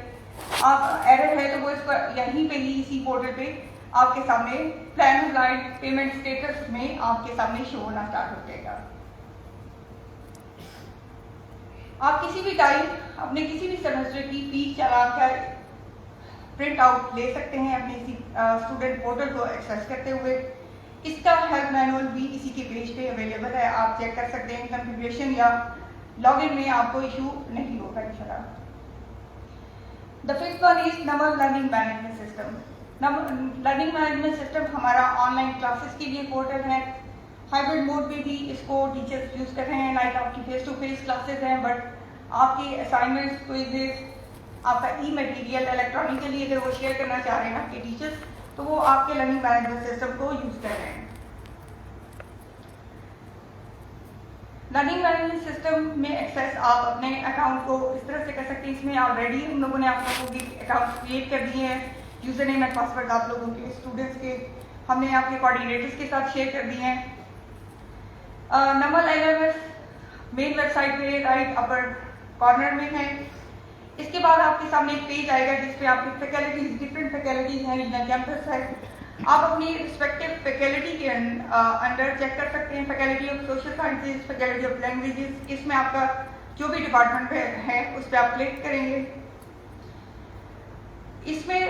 आप एरर है तो वो इसको यहीं पे ही इसी पोर्टल पे आपके सामने प्लान अप्लाइड पेमेंट स्टेटस में आपके सामने शो होना स्टार्ट हो जाएगा। आप किसी भी टाइम अपने किसी भी सेमेस्टर की फीस चालान का प्रिंट आउट ले सकते हैं अपने इसी स्टूडेंट पोर्टल को एक्सेस करते हुए। इसका हेल्प मैनुअल भी इसी के पेज पे अवेलेबल है, आप चेक कर सकते हैं। कॉन्फ़िगरेशन या लॉगिन में आपको इशू नहीं होगा इंशाल्लाह। The fifth one is number learning management system. Learning management system हमारा ऑनलाइन क्लासेस के लिए पोर्टल है। हाइब्रिड मोड पे भी इसको टीचर्स यूज कर रहे हैं, लाइक आपकी फेस टू फेस क्लासेस हैं, बट आपके असाइनमेंट्स, क्विज़ेस, आपका मटेरियल इलेक्ट्रॉनिकली अगर वो शेयर करना चाह रहे हैं आपके टीचर्स तो वो आपके लर्निंग मैनेजमेंट सिस्टम को यूज कर रहे हैं। लर्निंग मैनेजमेंट सिस्टम में एक्सेस आप अपने अकाउंट को इस तरह से कर सकते हैं। इसमें ऑलरेडी हम लोगों ने आप लोगों की अकाउंट क्रिएट कर दिए हैं, यूजर नेम एंड पासवर्ड आप लोगों के स्टूडेंट्स के हमने आपके कोऑर्डिनेटर्स के साथ शेयर कर दिए हैं। नमल LMS मेन वेबसाइट पे राइट अपर कॉर्नर में है। इसके बाद आपके सामने एक पेज आएगा जिसपे आपकी फैकल्टीज, डिफरेंट फैकल्टीज हैं या कैंपस है, आप अपनी रिस्पेक्टिव फैकल्टी के अंडर चेक कर सकते हैं। Faculty of social sciences, faculty of languages, इसमें आपका जो भी डिपार्टमेंट है उस पर आप क्लिक करेंगे। इसमें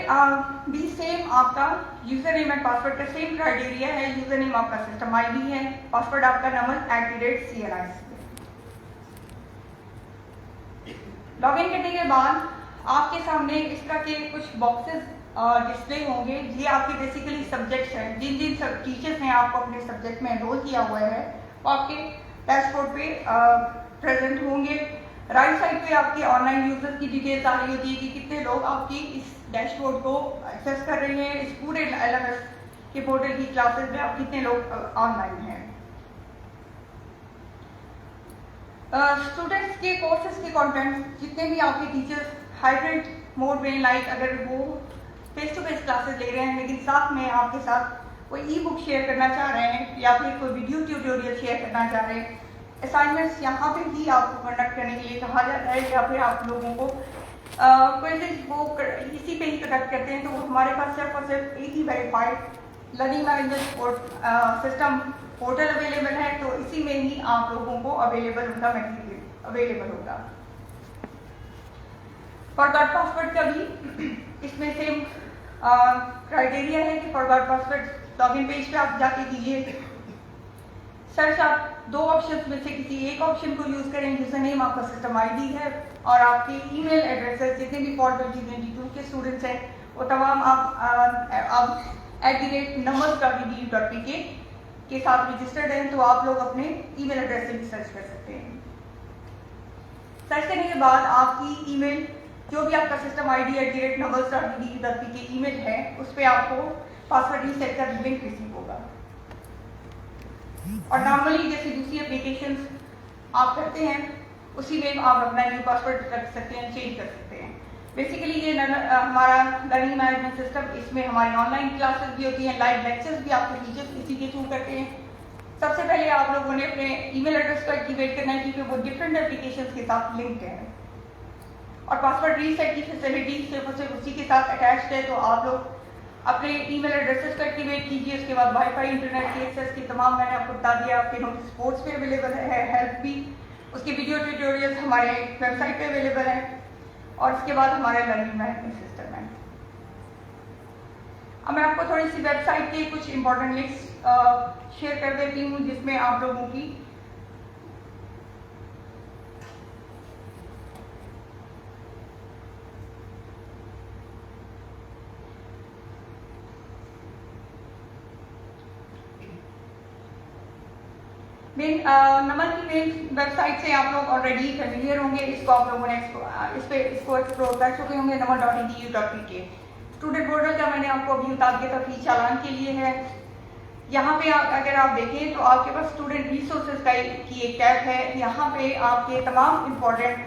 भी सेम आपका यूजर नेम एंड पासवर्ड का सेम क्राइटेरिया है। यूजर नेम आपका सिस्टम ID है, पासवर्ड आपका नमल@CNI। लॉगिन करने के बाद आपके सामने इस तरह के कुछ बॉक्सेस डिस्प्ले होंगे। ये आपके बेसिकली सब्जेक्ट्स हैं, जिन जिन सब टीचर्स ने आपको अपने सब्जेक्ट में एनरोल किया हुआ है वो आपके डैशबोर्ड पे प्रेजेंट होंगे। राइट साइड पे आपके ऑनलाइन यूजर्स की डिटेल्स आ रही होती है कि कितने लोग आपकी इस डैशबोर्ड को एक्सेस कर रहे हैं। इस पूरे LMS के पोर्टल की क्लासेस में आप कितने लोग ऑनलाइन हैं। स्टूडेंट्स के कोर्सेज के कंटेंट जितने भी आपके टीचर्स हाइब्रिड मोड में, लाइक अगर वो फेस टू फेस क्लासेस ले रहे हैं लेकिन साथ में आपके साथ कोई ई-बुक शेयर करना चाह रहे हैं या फिर कोई वीडियो ट्यूटोरियल शेयर करना चाह रहे हैं, असाइनमेंट्स यहाँ पे ही आपको कंडक्ट करने के लिए कहा जाता है या फिर आप लोगों को क्विज़ेस वो इसी पे ही कंडक्ट करते हैं। तो हमारे पास सिर्फ और सिर्फ एक ही verified learning management system portal available है, तो इसी में ही आप लोगों को अवेलेबल उनका मटेरियल अवेलेबल होगा। फॉरगॉट पासवर्ड का भी इसमें सेम क्राइटेरिया है कि फॉरगॉट पासवर्ड लॉगिन पेज पे आप जाके कीजिए सर्च। आप दो ऑप्शंस में से किसी एक ऑप्शन को यूज करें। यूजर नेम आपका सिस्टम ID है और आपके ईमेल एड्रेसेस जितने भी फॉर 2022 के स्टूडेंट्स हैं वो तमाम आप @numbers.edu.pk के साथ रजिस्टर्ड हैं, तो आप लोग अपने ईमेल एड्रेस से भी सर्च कर सकते हैं। सर्च करने के बाद आपकी ईमेल जो भी आपका सिस्टम ID @numbers.edu.pk ईमेल है उस पर आपको पासवर्ड रीसेट का लिंक रिसीव होगा। और नॉर्मली जैसे दूसरी एप्लीकेशंस आप करते हैं उसी में आप अपना न्यू पासवर्ड रख सकते हैं, चेंज कर सकते हैं। बेसिकली ये हमारा लर्निंग मैनेजमेंट सिस्टम, इसमें हमारी ऑनलाइन क्लासेस भी होती हैं, लाइव लेक्चर्स भी आपके टीचर्स इसी के थ्रू करते हैं। सबसे पहले आप लोगों ने अपने ईमेल एड्रेस को एक्टिवेट करना है क्योंकि वो डिफरेंट एप्लीकेशंस के साथ लिंक्ड है और पासवर्ड रीसेट की फैसिलिटी सिर्फ और सिर्फ उसी के साथ अटैच्ड है। तो आप लोग अपने ईमेल एड्रेसेस को एक्टिवेट कीजिए। उसके बाद वाईफाई इंटरनेट की एक्सेस की तमाम मैंने आपको बता दिया। आपके नोटिस बोर्ड्स पे अवेलेबल है, हेल्प भी, उसके वीडियो ट्यूटोरियल्स हमारे वेबसाइट पे अवेलेबल है और इसके बाद हमारा लर्निंग मैनेजमेंट सिस्टम है। अब मैं आपको थोड़ी सी वेबसाइट के कुछ इंपॉर्टेंट लिंक्स शेयर कर देती हूँ जिसमें आप लोगों की नमन की मेन वेबसाइट से आप लोग ऑलरेडी फेमिलियर होंगे। इसको आप लोगों ने इसको एक्सप्लोर कर चुके होंगे। namal.edu.pk स्टूडेंट पोर्टल का मैंने आपको अभी बता दिया था, फी चालान के लिए है। यहाँ पे अगर आप देखें तो आपके पास स्टूडेंट रिसोर्सेज की एक टैब है। यहाँ पे आपके तमाम important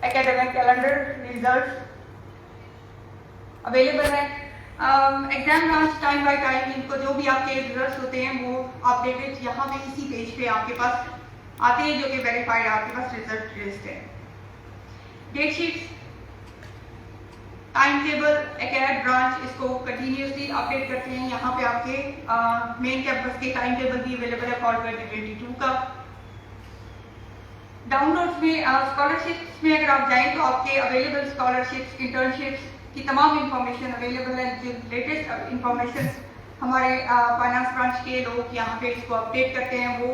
academic calendar result available है। Exam branch time by time इनको जो भी आपके रिजल्ट्स होते हैं वो अपडेटेड यहाँ पे इसी पेज पे आपके पास आते हैं जो कि वेरीफाइड आपके पास रिजल्ट लिस्ट है। Date sheets, time table, acad branch इसको कंटिन्यूसली अपडेट करते हैं। यहाँ पे आपके मेन कैंपस के टाइम टेबल भी अवेलेबल है फॉर 2022 का। डाउनलोड्स में स्कॉलरशिप्स में अगर आप जाएं तो आपके अवेलेबल स्कॉलरशिप्स, इंटर्नशिप्स की तमाम इंफॉर्मेशन अवेलेबल है। जो लेटेस्ट इंफॉर्मेशन हमारे फाइनेंस ब्रांच के लोग यहाँ पे इसको अपडेट करते हैं वो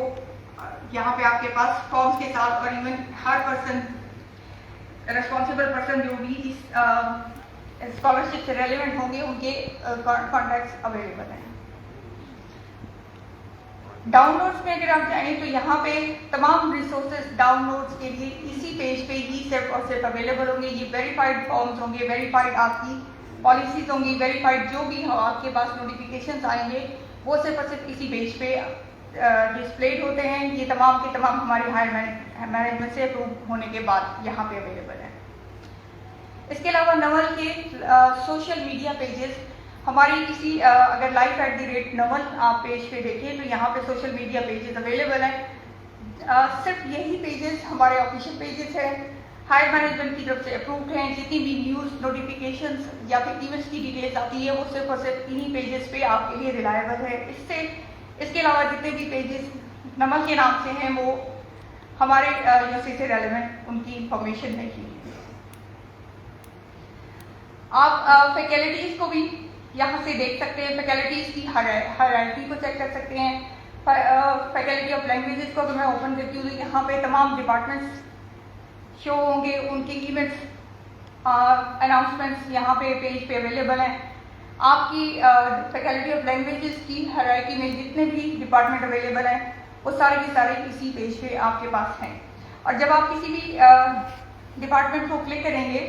यहाँ पे आपके पास फॉर्म्स के साथ और इवन हर पर्सन रिस्पॉन्सिबल पर्सन जो भी इस स्कॉलरशिप से रेलिवेंट होंगे उनके कॉन्टैक्ट्स अवेलेबल हैं। डाउनलोड्स में अगर आप जाएं तो यहाँ पे तमाम रिसोर्सेज डाउनलोड्स के लिए इसी पेज पे ही सिर्फ और सिर्फ अवेलेबल होंगे। ये वेरीफाइड फॉर्म्स होंगे, वेरीफाइड आपकी पॉलिसीज होंगी, वेरीफाइड जो भी हो आपके पास नोटिफिकेशंस आएंगे वो सिर्फ और सिर्फ इसी पेज पे डिस्प्लेड होते हैं। ये तमाम के तमाम हमारी हायर मैनेजमेंट से अप्रूव होने के बाद यहाँ पे अवेलेबल है। इसके अलावा नवल के सोशल मीडिया पेजेस हमारी किसी अगर life@nवल आप पेज पे देखें तो यहाँ पे सोशल मीडिया पेजेस अवेलेबल हैं। सिर्फ यही पेजेस हमारे ऑफिशियल पेजेस हैं, हायर मैनेजमेंट की तरफ से अप्रूव्ड हैं। जितनी भी न्यूज़ नोटिफिकेशंस या फिर इवेंट्स की डिटेल्स आती है वो सिर्फ और सिर्फ इन्हीं पेजेस पे आपके लिए रिलायबल है। इसके अलावा जितने भी पेजेस नमल के नाम से हैं वो हमारे यूनिवर्सिटी से रेलेवेंट उनकी इंफॉर्मेशन नहीं है। आप फैकल्टीज को भी यहाँ से देख सकते हैं, फैकल्टीज की हायरार्की को चेक कर सकते हैं। फैकल्टी ऑफ लैंग्वेजेस को अगर मैं ओपन करती हूँ तो यहाँ पे तमाम डिपार्टमेंट्स शो होंगे, उनके इवेंट्स अनाउंसमेंट्स यहाँ पे पेज पे अवेलेबल हैं। आपकी फैकल्टी ऑफ लैंग्वेजेस की हायरार्की में जितने भी डिपार्टमेंट अवेलेबल हैं वो सारे के सारे इसी पेज पे आपके पास हैं। और जब आप किसी भी डिपार्टमेंट को क्लिक करेंगे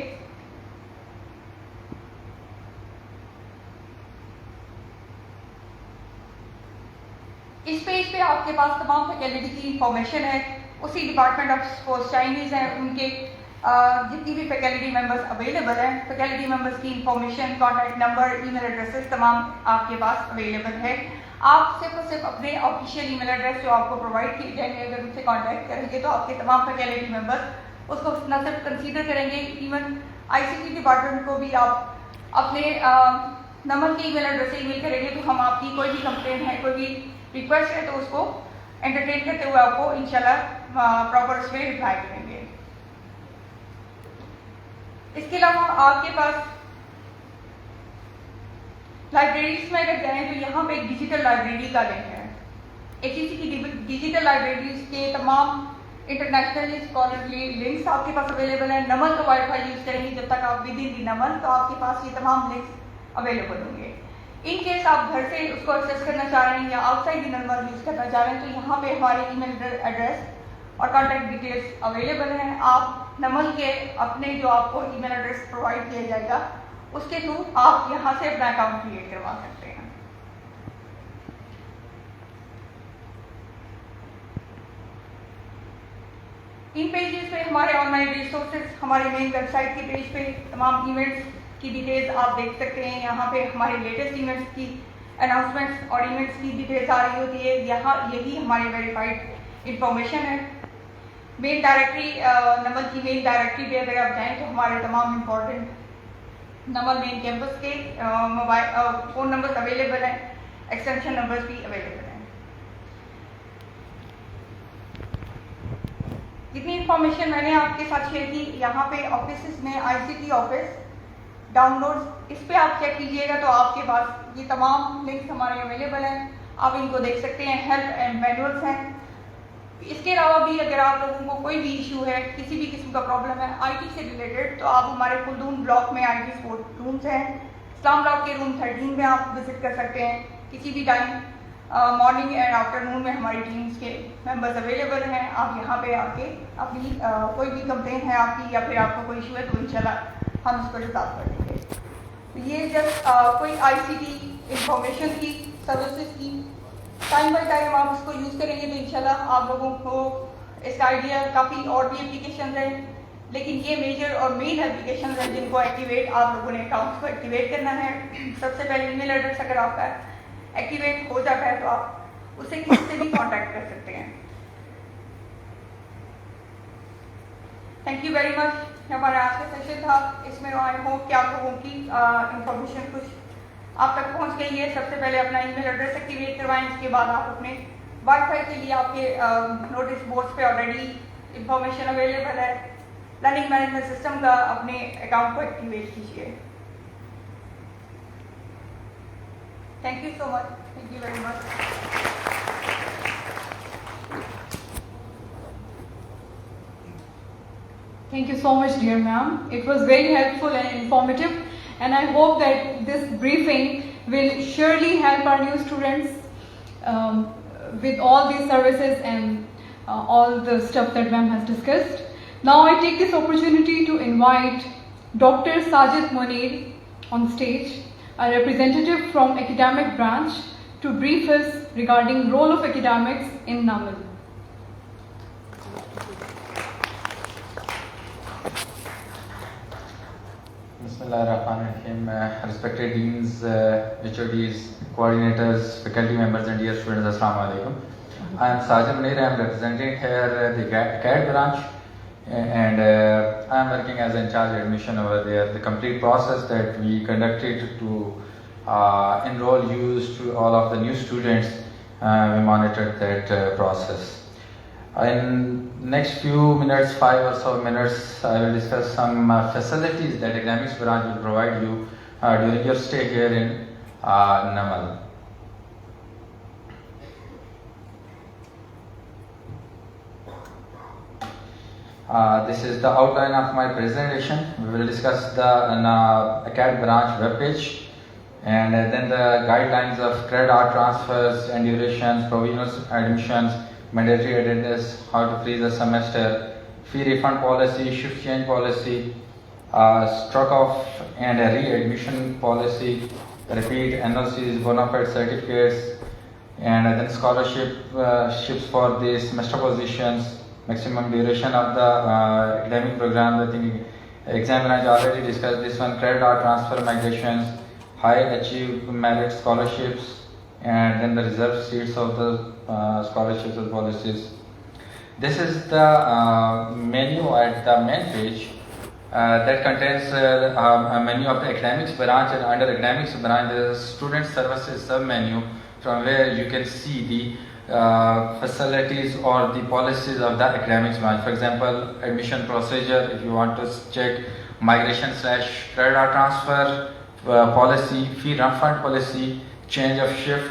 इस पेज पे आपके पास तमाम फैकल्टी की इंफॉर्मेशन है। उसी डिपार्टमेंट ऑफ स्पोर्ट्स चाइनीज हैं, उनके जितनी भी फैकल्टी मेंबर्स अवेलेबल हैं, फैकल्टी मेंबर्स की information, contact number, email addresses तमाम आपके पास अवेलेबल है। आप सिर्फ और सिर्फ अपने ऑफिशियल ईमेल एड्रेस जो आपको प्रोवाइड किए जाएंगे अगर उनसे कॉन्टैक्ट करेंगे तो आपके तमाम फैकल्टी मेंबर्स उसको न सिर्फ कंसीडर करेंगे, इवन आईसीटी डिपार्टमेंट को भी आप अपने नमल के ईमेल एड्रेस से ईमेल करेंगे तो हम आपकी कोई भी कंप्लेंट है, कोई भी रिक्वेस्ट है तो उसको एंटरटेन करते हुए आपको इंशाल्लाह प्रॉपर उसमें रिप्लाई करेंगे। इसके अलावा आपके पास लाइब्रेरीज में अगर जाएं तो यहाँ पे एक डिजिटल लाइब्रेरी का लिंक है। एचईसी की डिजिटल लाइब्रेरीज के तमाम इंटरनेशनल स्कॉलरली लिंक्स आपके पास अवेलेबल है। नमल तो वाईफाई यूज करेंगे जब तक आप विद इन दी नमल तो आपके पास ये तमाम लिंक्स अवेलेबल होंगे। इन केस आप घर से उसको एक्सेस करना चाह रहे हैं या आउटसाइड दी नमल यूज करना चाह रहे हैं तो यहाँ पे हमारे ईमेल एड्रेस और कॉन्टैक्ट डिटेल्स अवेलेबल हैं। आप नमल के अपने जो आपको ईमेल एड्रेस प्रोवाइड किया जाएगा उसके थ्रू आप यहाँ से अपना अकाउंट क्रिएट करवा सकते हैं। इन पेजेस पे हमारे ऑनलाइन रिसोर्सेज, हमारे मेन वेबसाइट के पेज पे तमाम इवेंट्स की डिटेल्स आप देख सकते हैं। यहाँ पे हमारे लेटेस्ट इवेंट्स की अनाउंसमेंट्स और इवेंट्स की डिटेल्स आ रही होती है। यहाँ यही हमारी वेरीफाइड इंफॉर्मेशन है। मेन डायरेक्टरी नमल की मेन डायरेक्टरी पे अगर आप जाएं तो हमारे तमाम इम्पोर्टेंट नमल मेन कैंपस के मोबाइल फ़ोन नंबर्स अवेलेबल हैं, एक्सटेंशन नंबर्स भी अवेलेबल हैं। जितनी इंफॉर्मेशन मैंने आपके साथ शेयर की, यहाँ पे ऑफिस में आईसीटी ऑफिस डाउनलोड इस पे आप चेक कीजिएगा तो आपके पास ये तमाम लिंक्स हमारे अवेलेबल हैं, आप इनको देख सकते हैं। हेल्प एंड मैनुअल्स हैं। इसके अलावा भी अगर आप लोगों को कोई भी इशू है, किसी भी किस्म का प्रॉब्लम है आईटी से रिलेटेड तो आप हमारे खुलदून ब्लॉक में आईटी सपोर्ट रूम्स हैं। इस्लाम ब्लॉक के रूम 13 में आप विजिट कर सकते हैं। किसी भी टाइम मॉर्निंग एंड आफ्टरनून में हमारी टीम्स के मेंबर्स अवेलेबल हैं। आप यहाँ पे आके अपनी कोई भी कंप्लेन है आपकी या फिर आपको कोई इशू है तो इंशाल्लाह हम उसको रिजॉल्व कर देंगे। तो ये जस्ट कोई आईसीटी इंफॉर्मेशन की सर्विसेज की टाइम बाई टाइम आप उसको यूज़ करेंगे तो इंशाल्लाह आप लोगों को इसका आइडिया, काफ़ी और भी एप्लीकेशन हैं लेकिन ये मेजर और मेन एप्लीकेशन हैं जिनको एक्टिवेट आप लोगों ने अकाउंट को एक्टिवेट करना है। सबसे पहले ईमेल एड्रेस अगर आपका एक्टिवेट हो जाता है तो आप उससे किसी से भी कांटेक्ट कर सकते हैं। Thank you very much. हमारा आज का सेशन था, इसमें आई होप कि आप लोगों की इंफॉर्मेशन कुछ आप तक पहुंच गई है। सबसे पहले अपना ईमेल एड्रेस एक्टिवेट करवाएं, इसके बाद आप अपने वाईफाई के लिए आपके नोटिस बोर्ड्स पे ऑलरेडी इंफॉर्मेशन अवेलेबल है। लर्निंग मैनेजमेंट सिस्टम का अपने अकाउंट को एक्टिवेट कीजिए। Thank you so much. Thank you very much. Thank you so much, dear ma'am. It was very helpful and informative, and I hope that this briefing will surely help our new students with all these services and all the stuff that ma'am has discussed. Now I take this opportunity to invite Dr. Sajid Munir on stage, a representative from academic branch, to brief us regarding role of academics in NAML. Bismillahirrahmanirrahim. Respected deans, HODs, coordinators, faculty members, and dear students, Assalamu alaikum. I am Sajid Munir. I am representing here the CAD branch, and I am working as in charge admission over there. The complete process that we conducted to enroll youth to all of the new students, we monitored that process. In next few minutes, 5 or so minutes, I will discuss some facilities that academics branch will provide you during your stay here in NAML. This is the outline of my presentation. We will discuss the ACAD branch webpage, and then the guidelines of credit hour transfers and durations, provisional admissions, mandatory attendance, how to freeze a semester, fee refund policy, shift change policy, struck off and a readmission policy, repeat NOCs, bona fide certificates, and then scholarships for the semester positions, maximum duration of the academic program. I think examiner has already discussed this one, credit hour transfer migrations, high achieve merit scholarships, and then the reserved seats of the scholarships and policies. This is the menu at the main page that contains a menu of the academics branch, and under academics branch there is a student services sub menu from where you can see the facilities or the policies of the academics branch. For example, admission procedure, if you want to check migration / credit hour transfer policy, fee refund policy, change of shift,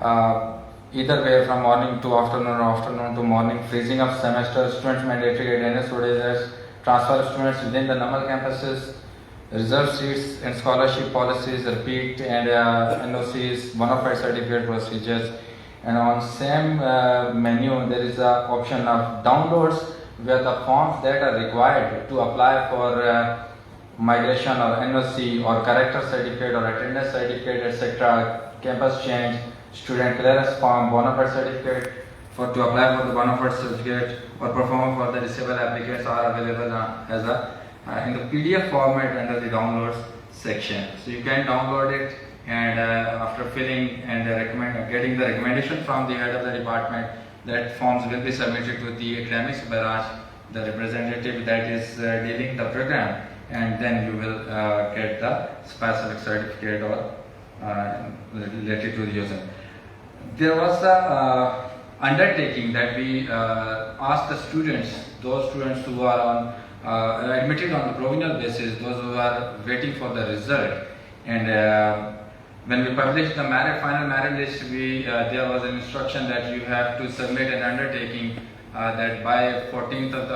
either way from morning to afternoon or afternoon to morning, freezing of semester, students mandatory attendance ODs, transfer of students within the NAML campuses, reserved seats and scholarship policies, repeat and NOCs, bona fide certificate procedures. And on same menu there is a option of downloads where the forms that are required to apply for migration or NOC or character certificate or attendance certificate, etc., campus change, student clearance form, bona fide certificate to apply for the bona fide certificate or perform for the disabled applicants are available as in the PDF format under the downloads section. So you can download it, and after filling and getting the recommendation from the head of the department, that forms will be submitted to the academics branch, the representative that is dealing the program, and then you will get the specific certificate or related to the user. There was a undertaking that we asked the students, those students who are on admitted on the provisional basis, those who are waiting for the result, and when we published the final merit list, there was an instruction that you have to submit an undertaking that by 14th of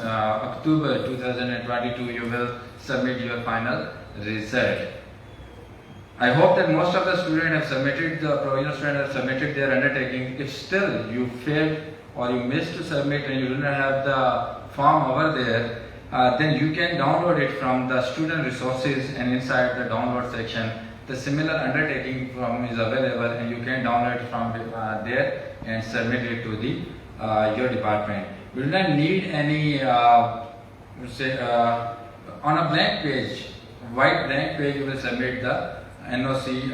October 2022 you will submit your final result. I hope that most of the students have submitted, the provisional students have submitted their undertaking. If still you failed or you missed to submit and you do not have the form over there, then you can download it from the student resources, and inside the download section the similar undertaking form is available, and you can download it from there and submit it to the your department. We do not need any on a blank page, white blank page, you will submit the NOC,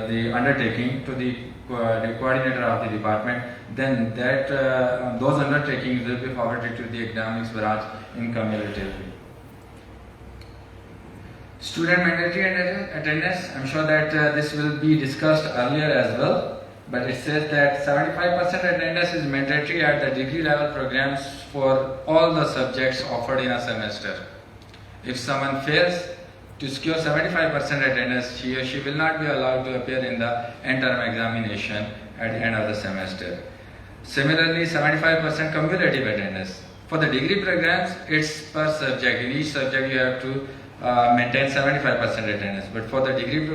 the undertaking to the coordinator of the department. Then that those undertakings will be forwarded to the academics branch in cumulatively. Student mandatory attendance, I'm sure that this will be discussed earlier as well, but it says that 75% attendance is mandatory at the degree level programs for all the subjects offered in a semester. If someone fails to secure 75% attendance, he or she will not be allowed to appear in the end term examination at the end of the semester. Similarly, 75% cumulative attendance. For the degree programs, it's per subject. In each subject you have to maintain 75% attendance, but for the degree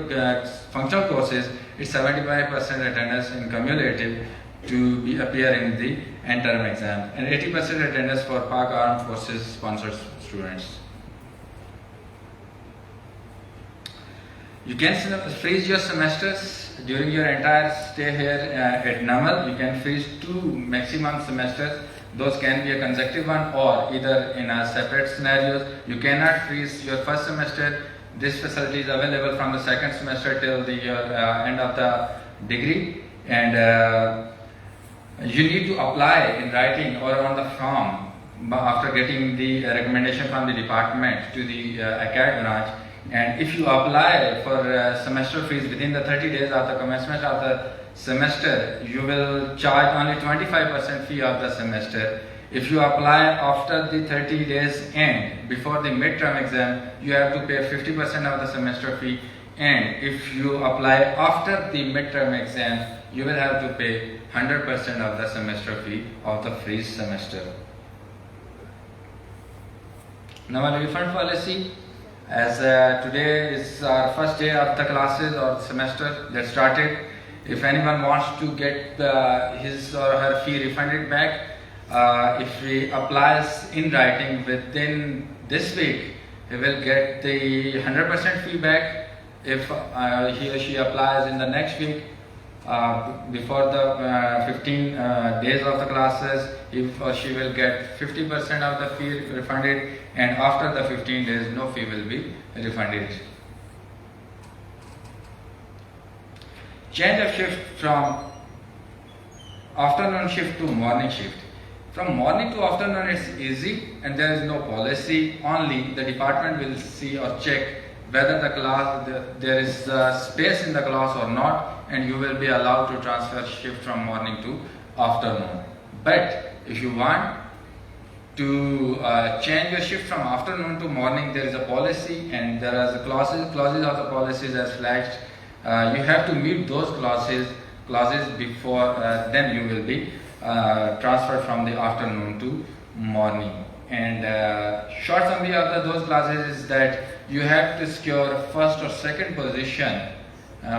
functional courses, it's 75% attendance in cumulative to appear in the end term exam, and 80% attendance for Pak Armed Forces sponsored students. You can freeze your semesters during your entire stay here at NAMAL. You can freeze 2 maximum semesters. Those can be a consecutive one or either in a separate scenarios. You cannot freeze your first semester. This facility is available from the second semester till the end of the degree, and you need to apply in writing or on the form after getting the recommendation from the department to the acad branch. And if you apply for semester fees within the 30 days of the commencement of the semester, you will charge only 25% fee of the semester. If you apply after the 30 days end, before the midterm exam, you have to pay 50% of the semester fee. And if you apply after the midterm exam, you will have to pay 100% of the semester fee of the freeze semester. Now, a refund policy. As today is our first day of the classes or semester that started, if anyone wants to get his or her fee refunded back, if he applies in writing within this week, he will get the 100% fee back. If he or she applies in the next week, before the 15 days of the classes, he or she will get 50% of the fee refunded, and after the 15 days, no fee will be refunded. Change of shift from afternoon shift to morning shift. From morning to afternoon it's easy and there is no policy, only the department will see or check whether the class there is space in the class or not, and you will be allowed to transfer shift from morning to afternoon. But if you want to change your shift from afternoon to morning, there is a policy and there are the clauses of the policies as flagged. You have to meet those clauses before then you will be transferred from the afternoon to morning. And short summary of those clauses is that you have to secure first or second position,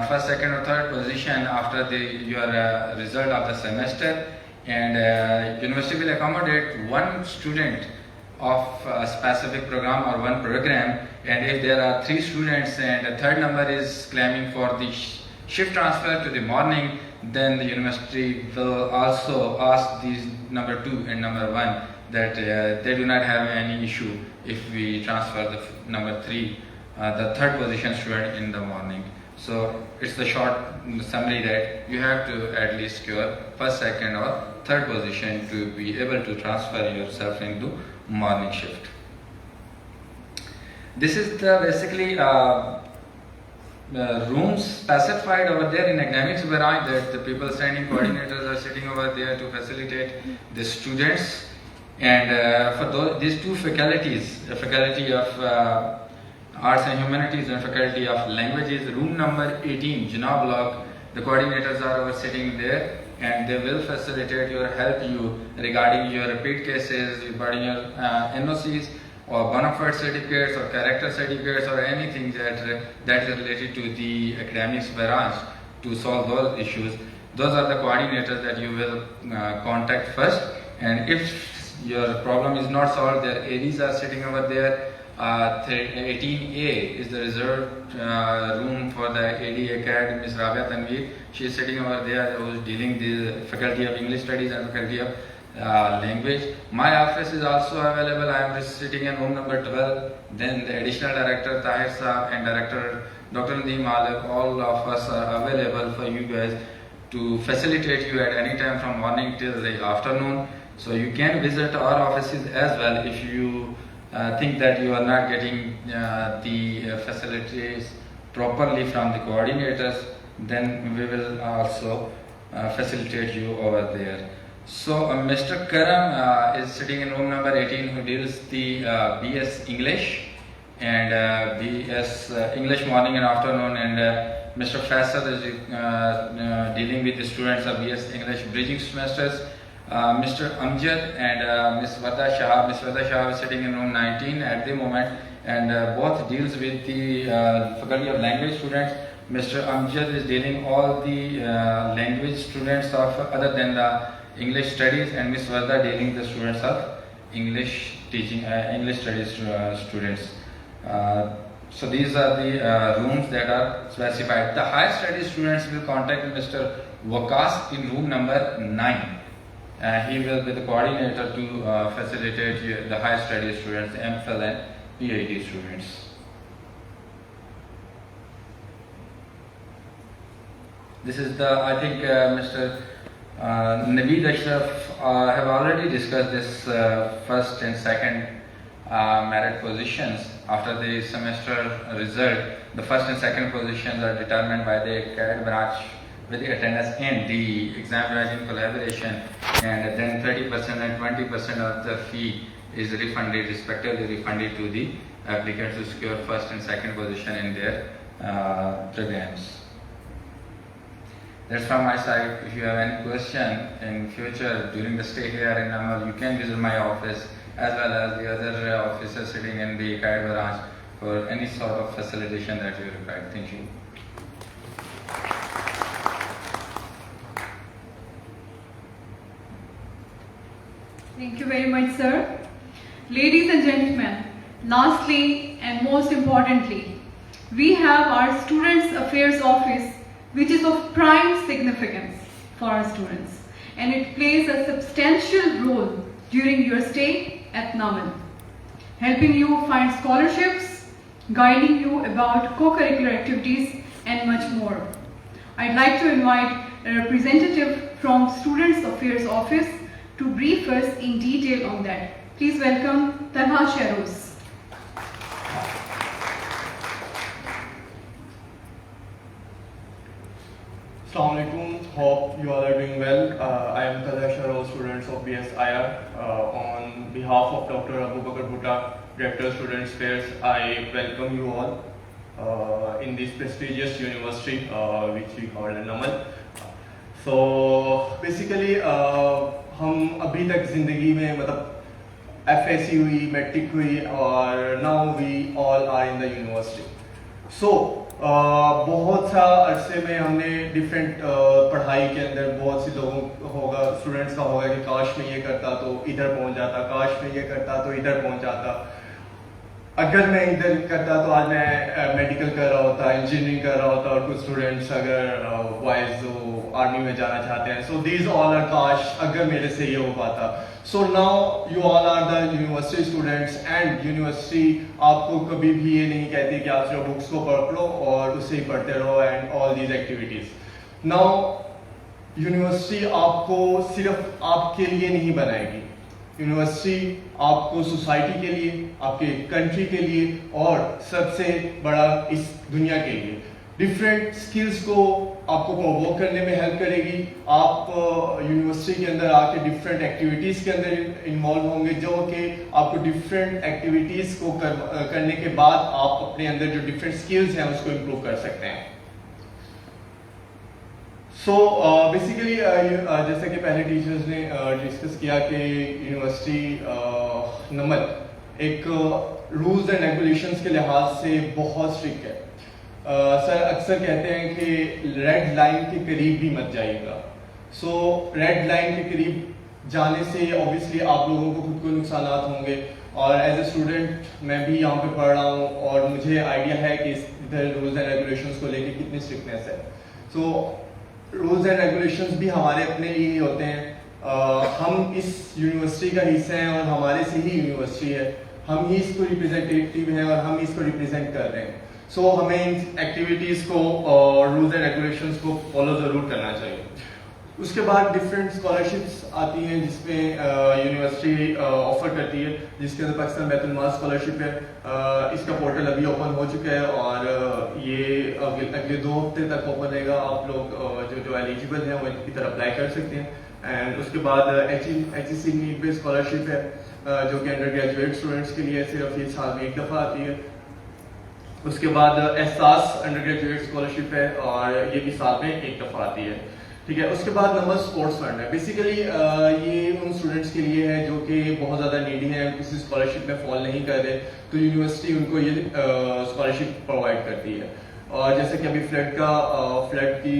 first, second or third position after your result of the semester, and university will accommodate one student of a specific program or one program, and if there are 3 students and a third number is claiming for the shift transfer to the morning, then the university will also ask these number 2 and number 1 that they do not have any issue if we transfer the number 3, the third position student in the morning. So it's the short summary that you have to at least secure first, second or third position to be able to transfer yourself into morning shift. This is the basically rooms specified over there in academics branch that the people standing coordinators are sitting over there to facilitate the students. And for these 2 faculties, the faculty of Arts and Humanities and faculty of Languages, room number 18, Janab block, the coordinators are over sitting there, and they will facilitate you or help you regarding your repeat cases, regarding your NOCs or bona fide certificates or character certificates or anything that is related to the academics branch to solve those issues. Those are the coordinators that you will contact first, and if your problem is not solved, their ADs are sitting over there. 18A is the reserved room for the AD Acad, Ms. Rabia Tanveer. She is sitting over there who is dealing the faculty of English Studies and faculty of language. My office is also available. I am just sitting in room number 12. Then the additional director Tahir Saab and director Dr. Nadeem Alif, all of us are available for you guys to facilitate you at any time from morning till the afternoon. So you can visit our offices as well if you think that you are not getting the facilities properly from the coordinators, then we will also facilitate you over there. So Mr. Karam is sitting in room number 18 who deals the BS English and BS English morning and afternoon, and Mr. Faisal is dealing with the students of BS English bridging semesters. Mr. Amjad and Ms. Varda Shahab. Ms. Varda Shahab is sitting in room 19 at the moment, and both deals with the faculty of language students. Mr. Amjad is dealing all the language students of other than the English studies, and Ms. Varda dealing the students of English teaching, English studies students. So these are the rooms that are specified. The higher study students will contact Mr. Wakas in room number 9. He will be the coordinator to facilitate the higher study students, MPhil and PhD students. This is the, I think Mr. Naveed Ashraf have already discussed this first and second merit positions. After the semester result, the first and second positions are determined by the cadet branch with the attendance and the exam branch in collaboration, and then 30% and 20% of the fee is refunded, respectively refunded to the applicants to secure first and second position in their programs. That's from my side. If you have any question in future during the stay here in Amal, you can visit my office as well as the other officers sitting in the cadet branch for any sort of facilitation that you require. Thank you. Thank you very much, sir. Ladies and gentlemen, lastly and most importantly, we have our Students Affairs Office, which is of prime significance for our students, and it plays a substantial role during your stay at Naman, helping you find scholarships, guiding you about co-curricular activities, and much more. I'd like to invite a representative from Students Affairs Office to brief us in detail on that. Please welcome Talha Shahroz. Assalamualaikum, hope you all are doing well. I am Talha Shahroz, students of BSIR. On behalf of Dr. Abu Bakar Bhutta, Director of Students Affairs, I welcome you all in this prestigious university which we call Namal. So basically हम अभी तक ज़िंदगी में मतलब FSC हुई, matric हुई और now we all are in the university. So बहुत सा अरसे में हमने डिफरेंट पढ़ाई के अंदर बहुत सी लोगों होगा स्टूडेंट्स का होगा कि काश में ये करता तो इधर पहुंच जाता, काश में ये करता तो इधर पहुंच जाता, अगर मैं इधर करता तो आज मैं मेडिकल कर रहा होता, इंजीनियरिंग कर रहा होता, और कुछ स्टूडेंट्स अगर बॉयज जो आर्मी में जाना चाहते हैं, सो दीज ऑल आर काश अगर मेरे से ये हो पाता. So now you all are the university students and university आपको कभी भी ये नहीं कहती कि आप सिर्फ बुक्स को पढ़ लो और उससे ही पढ़ते रहो and all these activities. Now university आपको सिर्फ आपके लिए नहीं बनाएगी, यूनिवर्सिटी आपको सोसाइटी के लिए, आपके कंट्री के लिए और सबसे बड़ा इस दुनिया के लिए डिफरेंट स्किल्स को आपको प्रोवोक करने में हेल्प करेगी. आप यूनिवर्सिटी के अंदर आके डिफरेंट एक्टिविटीज़ के अंदर इन्वॉल्व होंगे जो कि आपको डिफरेंट एक्टिविटीज़ को करने के बाद आप अपने अंदर जो डिफरेंट स्किल्स हैं उसको इम्प्रूव कर सकते हैं. सो बेसिकली जैसे कि पहले टीचर्स ने डिस्कस किया कि यूनिवर्सिटी नमल एक रूल्स एंड रेगुलेशंस के लिहाज से बहुत स्ट्रिक्ट है. सर अक्सर कहते हैं कि रेड लाइन के करीब भी मत जाइएगा. सो रेड लाइन के करीब जाने से ऑब्वियसली आप लोगों को खुद को नुकसान होंगे, और एज ए स्टूडेंट मैं भी यहाँ पे पढ़ रहा हूँ और मुझे आइडिया है कि इधर रूल्स एंड रेगुलेशंस को लेके कितनी स्ट्रिक्टनेस है. सो रूल्स एंड रेगुलेशंस भी हमारे अपने लिए ही होते हैं. हम इस यूनिवर्सिटी का हिस्सा हैं और हमारे से ही यूनिवर्सिटी है, हम ही इसको रिप्रेजेंटेटिव हैं और हम इसको रिप्रेजेंट कर रहे हैं. सो हमें इन एक्टिविटीज़ को रूल्स एंड रेगुलेशंस को फॉलो ज़रूर करना चाहिए. उसके बाद डिफरेंट स्कॉलरशिप्स आती हैं जिसमें यूनिवर्सिटी ऑफर करती है, जिसके अंदर पाकिस्तान बैतुल माल स्कॉलरशिप है. इसका पोर्टल अभी ओपन हो चुका है और ये अगले 2 हफ्ते तक ओपन रहेगा. आप लोग जो एलिजिबल हैं वो इनकी तरह अप्लाई कर सकते हैं. एंड उसके बाद HEC नीड बेस्ड स्कॉलरशिप है जो कि अंडर ग्रेजुएट स्टूडेंट्स के लिए सिर्फ ये साल में 1 दफ़ा आती है. उसके बाद एहसास अंडर ग्रेजुएट स्कॉलरशिप है और ये भी साल में 1 दफ़ा आती है. ठीक है. उसके बाद नंबर स्पोर्ट्स फंड है. बेसिकली ये उन स्टूडेंट्स के लिए है जो कि बहुत ज़्यादा नीडी है, किसी स्कॉलरशिप में फॉल नहीं कर रहे, तो यूनिवर्सिटी उनको ये स्कॉलरशिप प्रोवाइड करती है. और जैसे कि अभी फ्लड की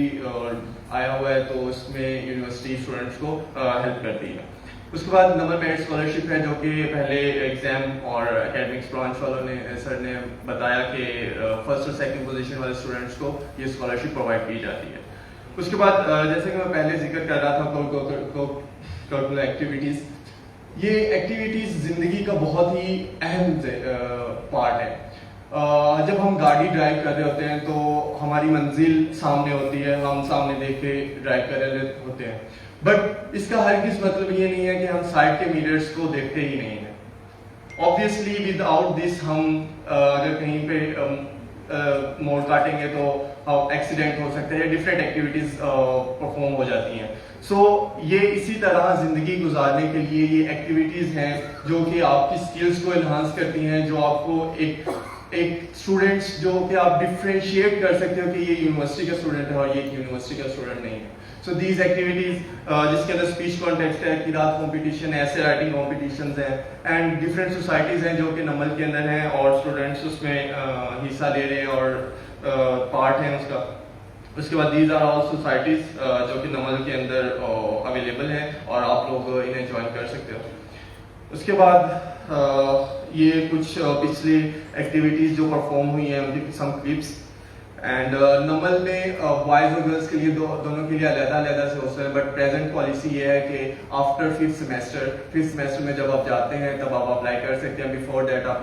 आया हुआ है तो उसमें यूनिवर्सिटी स्टूडेंट्स को हेल्प करती है. उसके बाद नमल मेरिट स्कॉलरशिप है, जो कि पहले एग्जाम और एकेडमिक्स ब्रांच वालों ने सर ने बताया कि फर्स्ट और सेकंड पोजीशन वाले स्टूडेंट्स को ये स्कॉलरशिप प्रोवाइड की जाती है। उसके बाद जैसे कि मैं पहले जिक्र कर रहा था करिकुलर एक्टिविटीज़, ये एक्टिविटीज़ ज़िंदगी का बहुत ही अहम पार्ट है। जब हम गाड़ी ड्राइव कर रहे होते हैं तो हमारी मंजिल सामने होती है, हम सामने देख के ड्राइव कर रहे होते हैं, बट इसका हरगिज़ मतलब ये नहीं है कि हम साइड के मिरर्स को देखते ही नहीं हैं। ऑब्वियसली विदाउट दिस हम अगर कहीं पे मोड़ काटेंगे तो एक्सीडेंट हो सकते हैं, डिफरेंट एक्टिविटीज़ परफॉर्म हो जाती हैं। सो ये इसी तरह ज़िंदगी गुजारने के लिए ये एक्टिविटीज़ हैं जो कि आपकी स्किल्स को एनहांस करती हैं, जो आपको एक स्टूडेंट्स जो कि आप डिफ्रेंशिएट कर सकते हो कि ये यूनिवर्सिटी का स्टूडेंट है और ये यूनिवर्सिटी का स्टूडेंट नहीं है। सो दीज एक्टिविटीज़ जिसके अंदर स्पीच कॉन्टेस्ट है, किरात कॉम्पिटिशन है, ऐसे राइटिंग कॉम्पिटिशंस हैं, एंड डिफरेंट सोसाइटीज़ हैं जो कि नमल के अंदर हैं और स्टूडेंट्स उसमें हिस्सा ले रहे हैं और पार्ट हैं उसका। उसके बाद दीज आर ऑल सोसाइटीज़ जो कि नमल के अंदर अवेलेबल हैं और आप लोग इन्हें ज्वाइन कर सकते हो। उसके बाद ये कुछ पिछली एक्टिविटीज़ जो परफॉर्म हुई हैं उनकी सम क्लिप्स। एंड नमल में बॉयज़ और गर्ल्स के लिए दोनों के लिए अलग से हॉस्टल है, बट प्रेजेंट पॉलिसी ये है कि आफ्टर फिफ्थ सेमेस्टर में जब आप जाते हैं तब आप अप्लाई कर सकते हैं, बिफोर दैट आप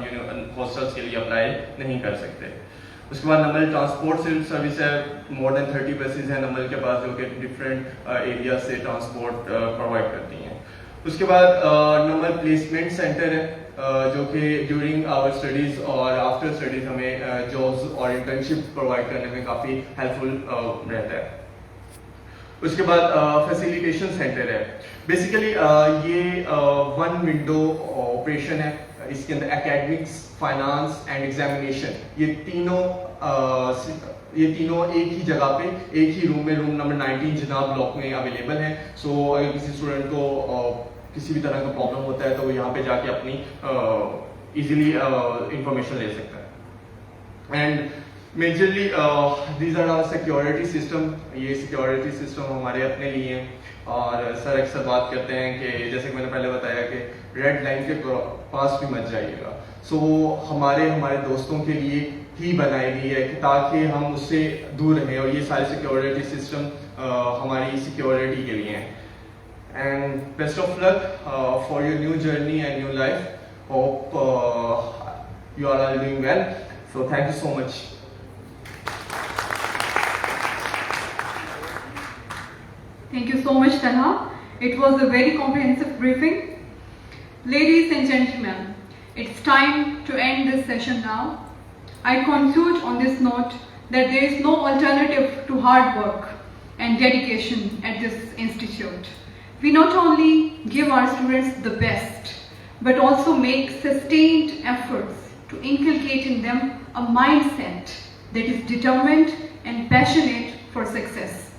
हॉस्टल्स के लिए अप्लाई नहीं कर सकते। उसके बाद नमल ट्रांसपोर्ट सर्विस है, मोर देन 30 बसेज हैं नमल के पास जो कि डिफरेंट एरिया से ट्रांसपोर्ट प्रोवाइड करती हैं। उसके बाद नमल प्लेसमेंट सेंटर है जो कि ड्यूरिंग आवर स्टडीज़ और आफ्टर स्टडीज़ हमें जॉब्स और इंटर्नशिप प्रोवाइड करने में काफ़ी हेल्पफुल रहता है। उसके बाद फैसिलिटेशन सेंटर है, बेसिकली ये वन विंडो ऑपरेशन है। इसके अंदर एकेडमिक्स, फाइनेंस एंड एग्जामिनेशन ये तीनों एक ही जगह पे एक ही रूम में, रूम नंबर 19 जनाब ब्लॉक में अवेलेबल है। सो अगर किसी स्टूडेंट को किसी भी तरह का प्रॉब्लम होता है तो वो यहाँ पे जाके अपनी इजीली इंफॉर्मेशन ले सकता है। And majorly these are our security system, ये सिक्योरिटी सिस्टम हमारे अपने लिए हैं। और सर अक्सर बात करते हैं कि जैसे कि मैंने पहले बताया कि रेड लाइन के पास भी मत जाइएगा। सो हमारे दोस्तों के लिए ही बनाई गई है कि ताकि हम उससे दूर रहें, और ये सारे सिक्योरिटी सिस्टम हमारी सिक्योरिटी के लिए हैं। And best of luck for your new journey and new life. Hope you are all doing well. So thank you so much. Thank you so much, Talha. It was a very comprehensive briefing. Ladies and gentlemen, it's time to end this session now. I conclude on this note that there is no alternative to hard work and dedication at this institute. We not only give our students the best, but also make sustained efforts to inculcate in them a mindset that is determined and passionate for success.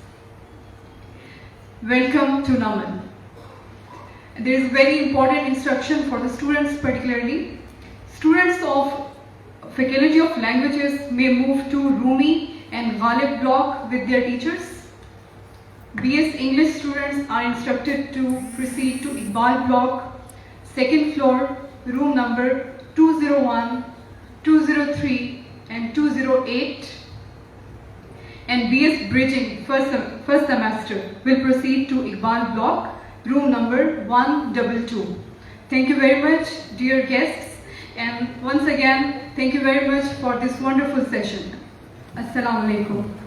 Welcome to Naman. There is very important instruction for the students particularly. Students of Faculty of Languages may move to Rumi and Ghalib block with their teachers. BS English students are instructed to proceed to Iqbal block, second floor, room number 201, 203 and 208. And BS Bridging first semester will proceed to Iqbal block, room number 122. Thank you very much, dear guests, and once again, thank you very much for this wonderful session. Assalamu alaikum.